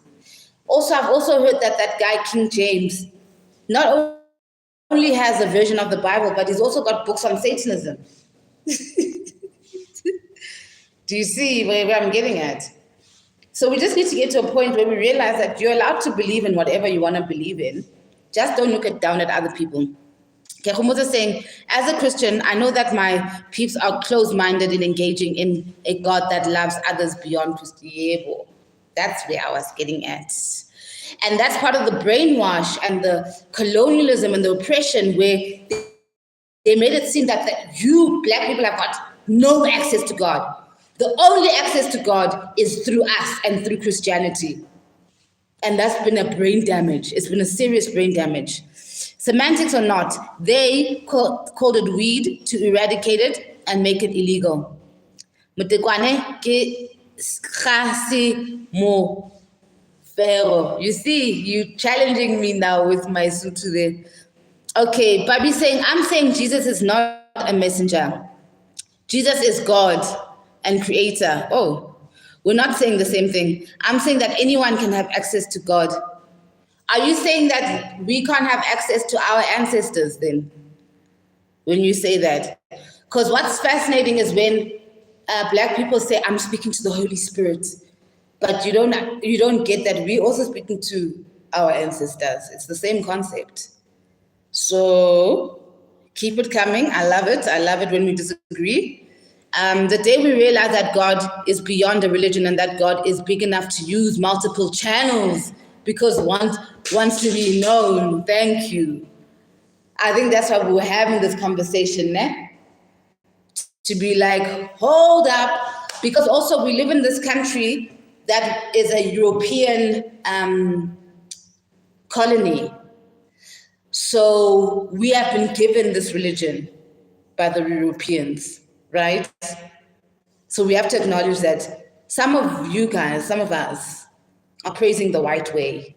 Also, I've also heard that guy, King James, not only has a version of the Bible, but he's also got books on Satanism. Do you see where I'm getting at? So we just need to get to a point where we realize that you're allowed to believe in whatever you want to believe in. Just don't look down at other people. Kehumo's is saying, as a Christian, I know that my peeps are closed-minded in engaging in a God that loves others beyond Christianity. That's where I was getting at. And that's part of the brainwash and the colonialism and the oppression where they made it seem that you, black people, have got no access to God. The only access to God is through us and through Christianity. And that's been a brain damage. It's been a serious brain damage. Semantics or not, they called it weed to eradicate it and make it illegal. Mutekwane ke khasi mo fero. You see, you challenging me now with my Sotho there. Okay, Babi's saying, I'm saying Jesus is not a messenger. Jesus is God and creator. Oh, we're not saying the same thing. I'm saying that anyone can have access to God. Are you saying that we can't have access to our ancestors then? When you say that? Because what's fascinating is when black people say, I'm speaking to the Holy Spirit. But you don't get that we're also speaking to our ancestors. It's the same concept. So keep it coming. I love it. I love it when we disagree. The day we realize that God is beyond a religion and that God is big enough to use multiple channels because wants to be known. Thank you. I think that's why we were having this conversation, né? To be like, hold up, because also we live in this country that is a European colony. So we have been given this religion by the Europeans, right? So we have to acknowledge that some of you guys, some of us, are praising the white way.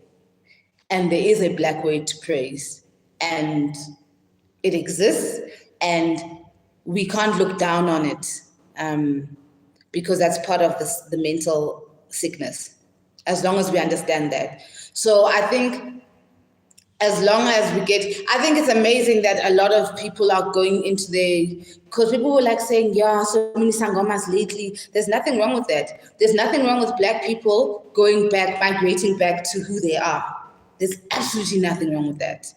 And there is a black way to praise. And it exists. And we can't look down on it because that's part of the mental sickness, as long as we understand that. So I think as long as we I think it's amazing that a lot of people are going into because people were like saying, yeah, so many sangomas lately. There's nothing wrong with that. There's nothing wrong with black people going back, migrating back to who they are. There's absolutely nothing wrong with that.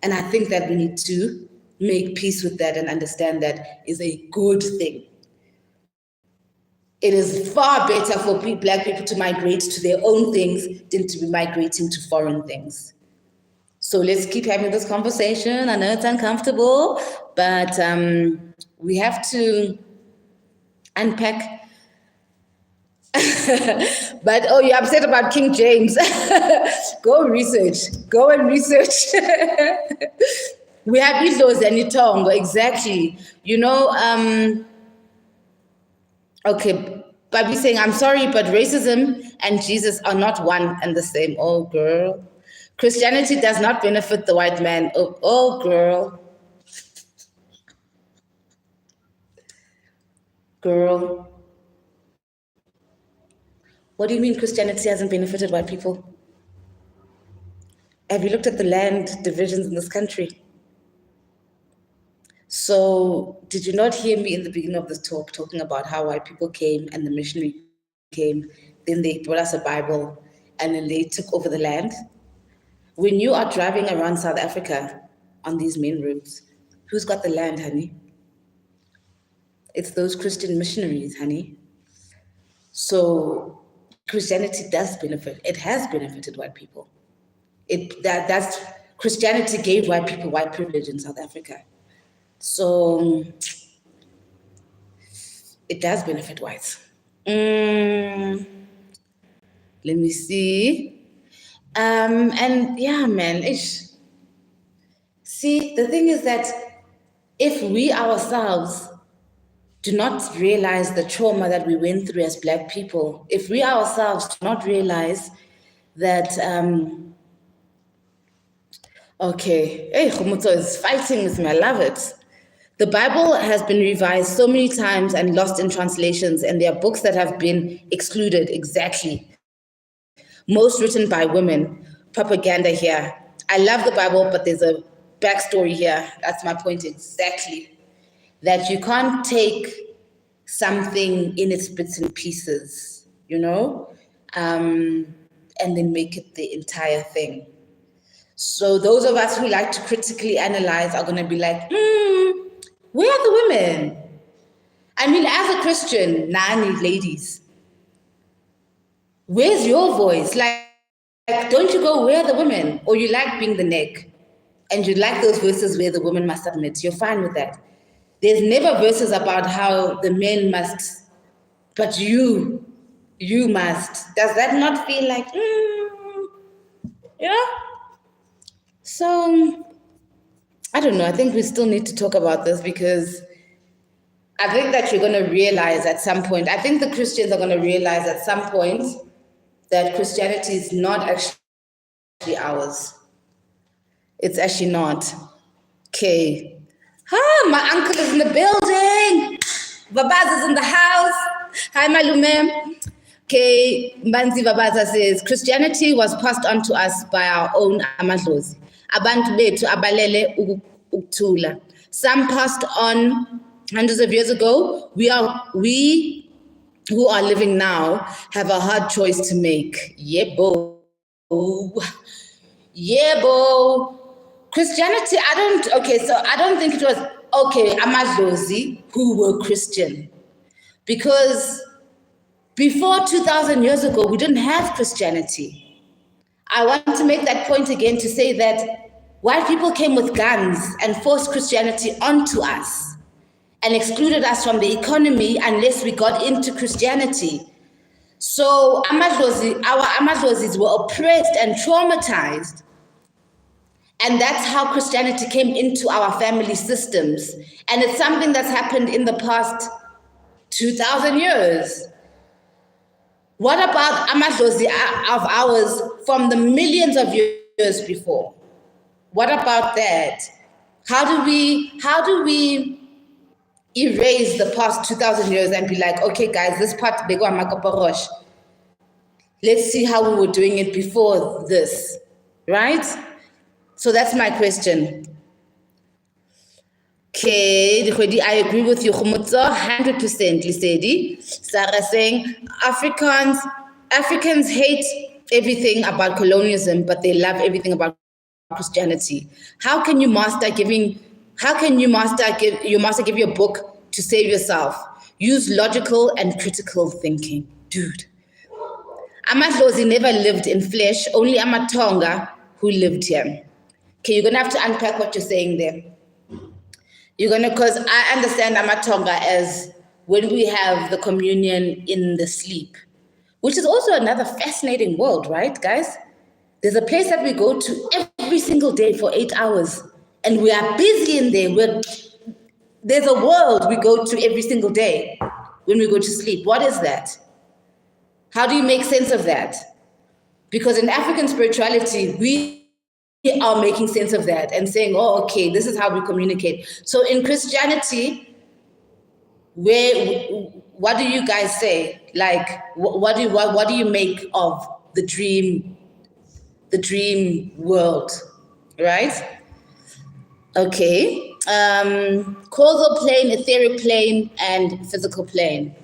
And I think that we need to make peace with that and understand that is a good thing. It is far better for black people to migrate to their own things than to be migrating to foreign things. So let's keep having this conversation. I know it's uncomfortable, but we have to unpack. But oh, you're upset about King James. Go research. Go and research. We have Idlos and Itongo, exactly. Okay, Babi saying, I'm sorry, but racism and Jesus are not one and the same. Oh, girl. Christianity does not benefit the white man. Oh, girl. Girl. What do you mean Christianity hasn't benefited white people? Have you looked at the land divisions in this country? So did you not hear me in the beginning of this talk talking about how white people came and the missionary came, then they brought us a Bible, and then they took over the land? When you are driving around South Africa on these main roads, who's got the land, honey? It's those Christian missionaries, honey. So Christianity does benefit. It has benefited white people. That's Christianity gave white people white privilege in South Africa. So it does benefit whites. Let me see. And yeah, man, see, the thing is that if we ourselves do not realize the trauma that we went through as Black people, if we ourselves do not realize that, okay, hey, Khumuto is fighting with me, I love it. The Bible has been revised so many times and lost in translations, and there are books that have been excluded, exactly. Most written by women, propaganda here. I love the Bible, but there's a backstory here. That's my point exactly. That you can't take something in its bits and pieces, and then make it the entire thing. So those of us who like to critically analyze are going to be like, where are the women? I mean, as a Christian, Nani ladies, where's your voice? Like, don't you go, where are the women? Or you like being the neck and you like those verses where the woman must submit. You're fine with that. There's never verses about how the men must, but you must. Does that not feel like, So, I don't know. I think we still need to talk about this because I think that you're going to realize at some point, I think the Christians are going to realize at some point that Christianity is not actually ours. It's actually not. Okay. My uncle is in the building. Babaza is in the house. Hi, Malume. Okay, Mbanzi Babaza says, Christianity was passed on to us by our own amadlozi. Abantu bethu abalele ukuthula. Some passed on hundreds of years ago. We who are living now have a hard choice to make. Yebo. Christianity, I don't think it was, amadlozi who were Christian. Because before 2,000 years ago, we didn't have Christianity. I want to make that point again to say that white people came with guns and forced Christianity onto us and excluded us from the economy unless we got into Christianity. So our amadlozis were oppressed and traumatized. And that's how Christianity came into our family systems. And it's something that's happened in the past 2,000 years. What about amadlozi of ours from the millions of years before? What about that? How do we erase the past 2,000 years and be like, okay, guys, this part, let's see how we were doing it before this, right? So that's my question. Okay, I agree with you, 100%, Lisedi. Sarah saying, Africans hate everything about colonialism, but they love everything about Christianity. How can you master give your book to save yourself? Use logical and critical thinking. Dude. Amadlozi never lived in flesh, only Amatonga who lived here. Okay, you're gonna have to unpack what you're saying there. Because I understand Amatonga as when we have the communion in the sleep, which is also another fascinating world, right, guys? There's a place that we go to every single day for 8 hours, and we are busy in there. There's a world we go to every single day when we go to sleep. What is that? How do you make sense of that? Because in African spirituality, we are making sense of that and saying, oh, okay, this is how we communicate. So in Christianity, what do you guys say? Like, what do you make of the dream world, right? Okay. Causal plane, etheric plane, and physical plane.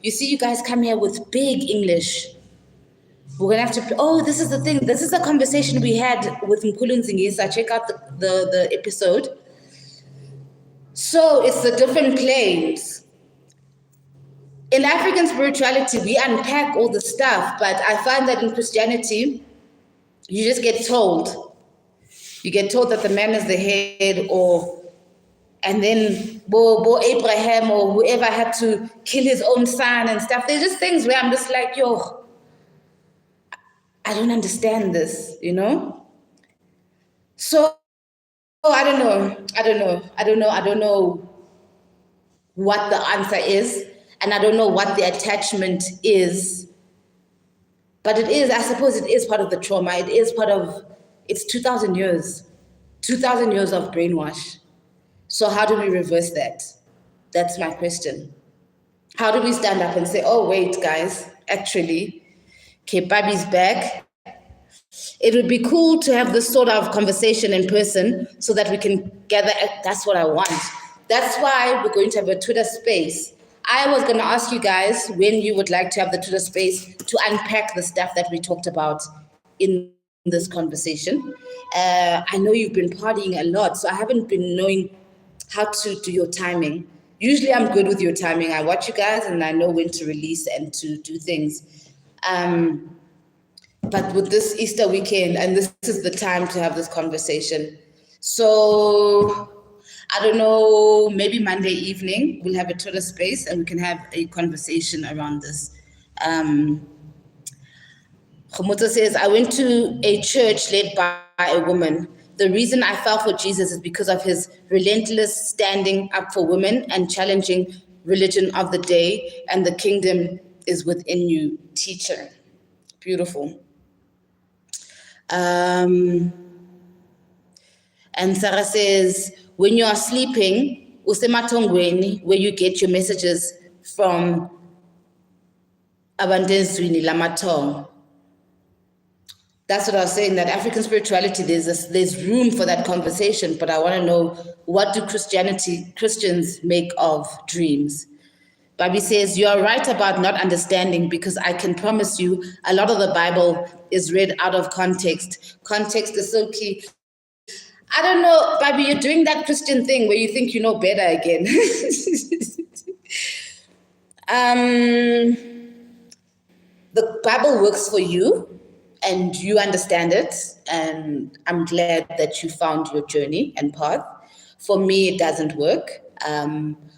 You see, you guys come here with big English. We're gonna have to, this is the thing. This is the conversation we had with Mkhulu Nzingisa. Check out the episode. So it's the different planes. In African spirituality, we unpack all the stuff, but I find that in Christianity, you just get told. You get told that the man is the head, and then Bo Abraham or whoever had to kill his own son and stuff. There's just things where I'm just like, I don't understand this, So I don't know what the answer is, and I don't know what the attachment is. But I suppose it is part of the trauma. It's 2,000 years. 2,000 years of brainwash. So how do we reverse that? That's my question. How do we stand up and say, oh, wait, guys, actually, okay, Babi's back. It would be cool to have this sort of conversation in person so that we can gather. That's what I want. That's why we're going to have a Twitter space. I was going to ask you guys when you would like to have the Twitter space to unpack the stuff that we talked about in this conversation. I know you've been partying a lot, so I haven't been knowing how to do your timing. Usually I'm good with your timing. I watch you guys and I know when to release and to do things. But with this Easter weekend, and this is the time to have this conversation. So I don't know, maybe Monday evening, we'll have a Twitter space and we can have a conversation around this. Khomotso says, I went to a church led by a woman. The reason I fell for Jesus is because of his relentless standing up for women and challenging religion of the day, and the kingdom is within you, teacher. Beautiful. And Sarah says, when you are sleeping, usematongweni, where you get your messages from Abandenzwini Lamatong. That's what I was saying, that African spirituality, there's room for that conversation, but I want to know, what do Christians make of dreams? Babi says, you are right about not understanding, because I can promise you a lot of the Bible is read out of context. Context is so key. I don't know, Babi, you're doing that Christian thing where you think you know better again. The Bible works for you and you understand it, and I'm glad that you found your journey and path. For me, it doesn't work.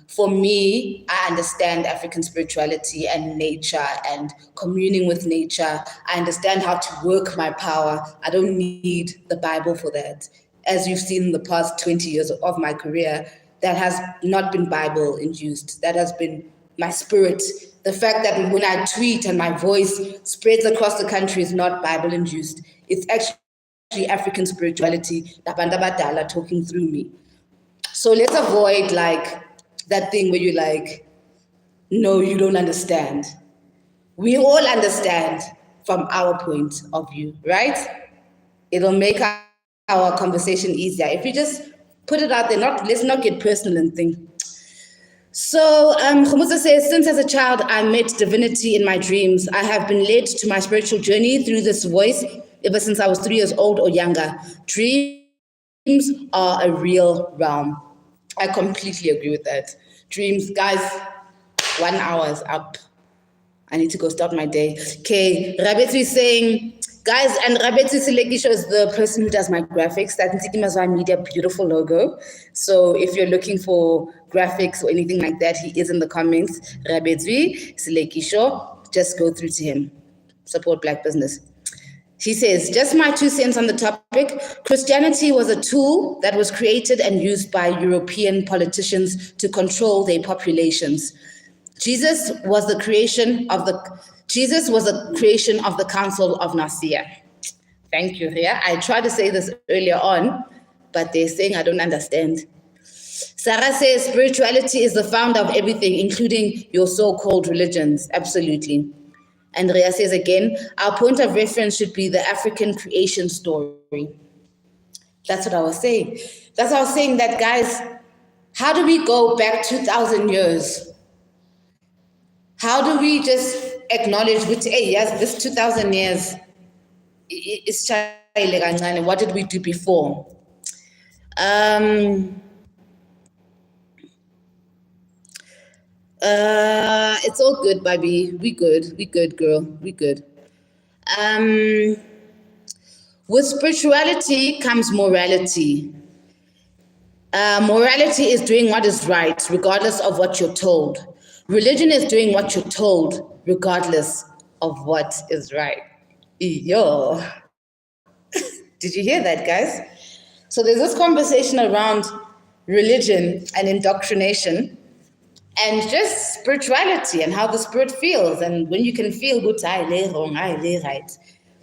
For me, I understand African spirituality and nature and communing with nature. I understand how to work my power. I don't need the Bible for that. As you've seen in the past 20 years of my career, that has not been Bible induced. That has been my spirit. The fact that when I tweet and my voice spreads across the country is not Bible induced. It's actually African spirituality, Dabandabadala talking through me. So let's avoid like that thing where you're like, no, you don't understand. We all understand from our point of view, right? It'll make our conversation easier. If you just put it out there, let's not get personal and think. So Khomotso says, since as a child I met divinity in my dreams, I have been led to my spiritual journey through this voice ever since I was 3 years old or younger. Dreams are a real realm. I completely agree with that. Dreams, guys, 1 hour is up. I need to go start my day. Okay, Rabetsu is saying, guys, and Rabetsu Selekisho is the person who does my graphics. That's Ntsiki Mazwai Media, beautiful logo. So if you're looking for graphics or anything like that, he is in the comments. Rabetsu Selekisho, just go through to him. Support Black business. She says, just my 2 cents on the topic. Christianity was a tool that was created and used by European politicians to control their populations. Jesus was a creation of the Council of Nicaea. Thank you, Ria. I tried to say this earlier on, but they're saying I don't understand. Sarah says spirituality is the founder of everything, including your so-called religions. Absolutely. And Ria says again, our point of reference should be the African creation story. That's what I was saying. That's what I was saying, that, guys, how do we go back 2,000 years? How do we just acknowledge, hey, yes, this 2,000 years is chayile. What did we do before? It's all good, baby. We good, girl. We good. With spirituality comes morality. Morality is doing what is right, regardless of what you're told. Religion is doing what you're told, regardless of what is right. Yo. Did you hear that, guys? So there's this conversation around religion and indoctrination and just spirituality and how the spirit feels, and when you can feel good, I lay wrong, I lay right.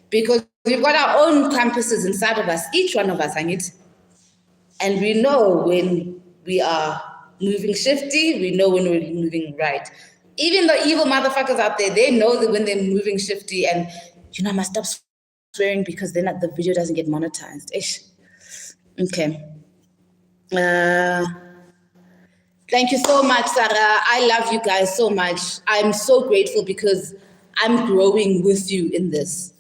Because we've got our own compasses inside of us, each one of us, and we know when we are moving shifty, we know when we're moving right. Even the evil motherfuckers out there, they know that when they're moving shifty, and I must stop swearing because then the video doesn't get monetized. Ish. Okay. Thank you so much, Sarah. I love you guys so much. I'm so grateful because I'm growing with you in this.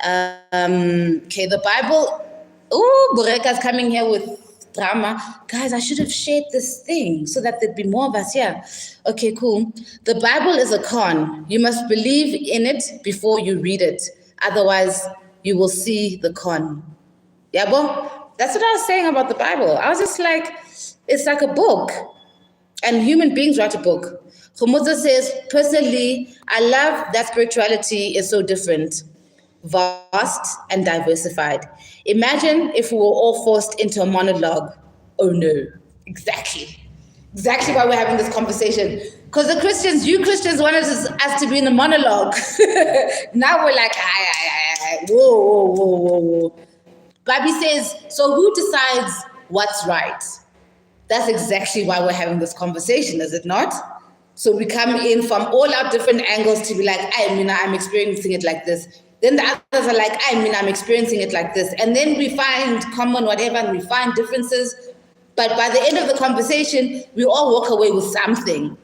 Okay, the Bible. Oh, Boreka's coming here with drama. Guys, I should have shared this thing so that there'd be more of us here. Okay, cool. The Bible is a con. You must believe in it before you read it. Otherwise, you will see the con. Yeah, well, that's what I was saying about the Bible. I was just like, it's like a book, and human beings write a book. Khumuza says, personally, I love that spirituality is so different, vast and diversified. Imagine if we were all forced into a monologue. Oh no, exactly. Exactly why we're having this conversation. Because the Christians, you Christians wanted us to be in a monologue. Now we're like, whoa, whoa, whoa, whoa, whoa. Babi says, so who decides what's right? That's exactly why we're having this conversation, is it not? So we come in from all our different angles to be like, I'm experiencing it like this. Then the others are like, I'm experiencing it like this. And then we find common whatever and we find differences. But by the end of the conversation, we all walk away with something.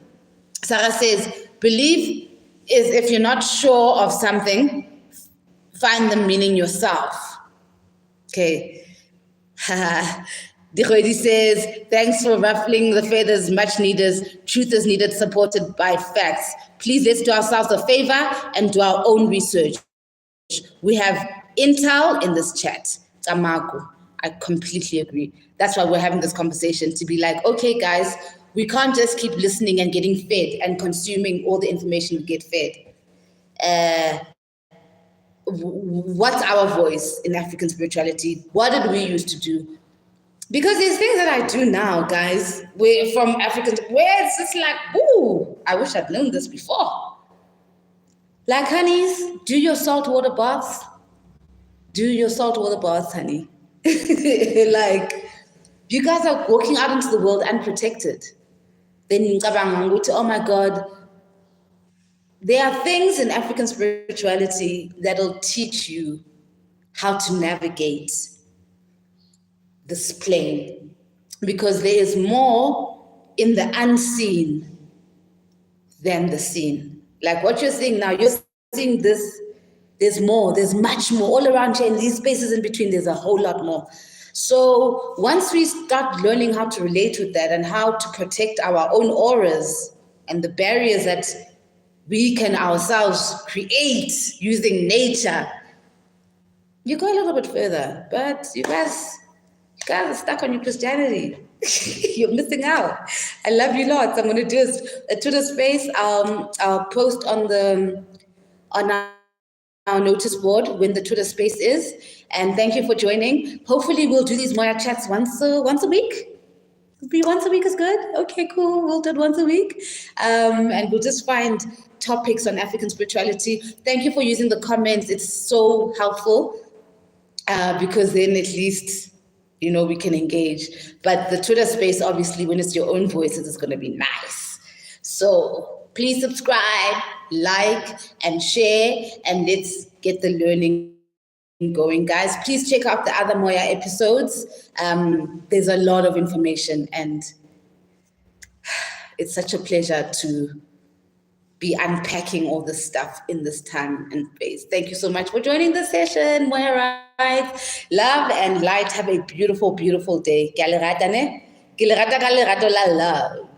Sarah says, belief is if you're not sure of something, find the meaning yourself. Okay. Dikhwedi says, thanks for ruffling the feathers, much needed. Truth is needed, supported by facts. Please let's do ourselves a favor and do our own research. We have intel in this chat. Tamaku. I completely agree. That's why we're having this conversation, to be like, okay, guys, we can't just keep listening and getting fed and consuming all the information we get fed. What's our voice in African spirituality? What did we used to do? Because there's things that I do now, guys, where from African, where it's just like, ooh, I wish I'd known this before. Like, honeys, do your saltwater baths. Do your saltwater baths, honey. Like, you guys are walking out into the world unprotected. Then, oh my God, there are things in African spirituality that'll teach you how to navigate this plane, because there is more in the unseen than the seen. Like what you're seeing now, you're seeing this, there's more, there's much more all around you, and these spaces in between, there's a whole lot more. So once we start learning how to relate with that and how to protect our own auras and the barriers that we can ourselves create using nature, you go a little bit further. But you guys are stuck on your Christianity. You're missing out. I love you lots. I'm going to do a Twitter space. I'll post on our notice board when the Twitter space is. And thank you for joining. Hopefully we'll do these Moya chats once a week. Be once a week is good. Okay, cool. We'll do it once a week. And we'll just find topics on African spirituality. Thank you for using the comments. It's so helpful because then at least, we can engage. But the Twitter space, obviously, when it's your own voices, it's going to be nice. So please subscribe, like, and share, and let's get the learning going, guys. Please check out the other Moya episodes. There's a lot of information, and it's such a pleasure to be unpacking all this stuff in this time and space. Thank you so much for joining the session. Moya Rights, love and light. Have a beautiful, beautiful day. Ke le rata, ne? Ke le rata ka lerato la love.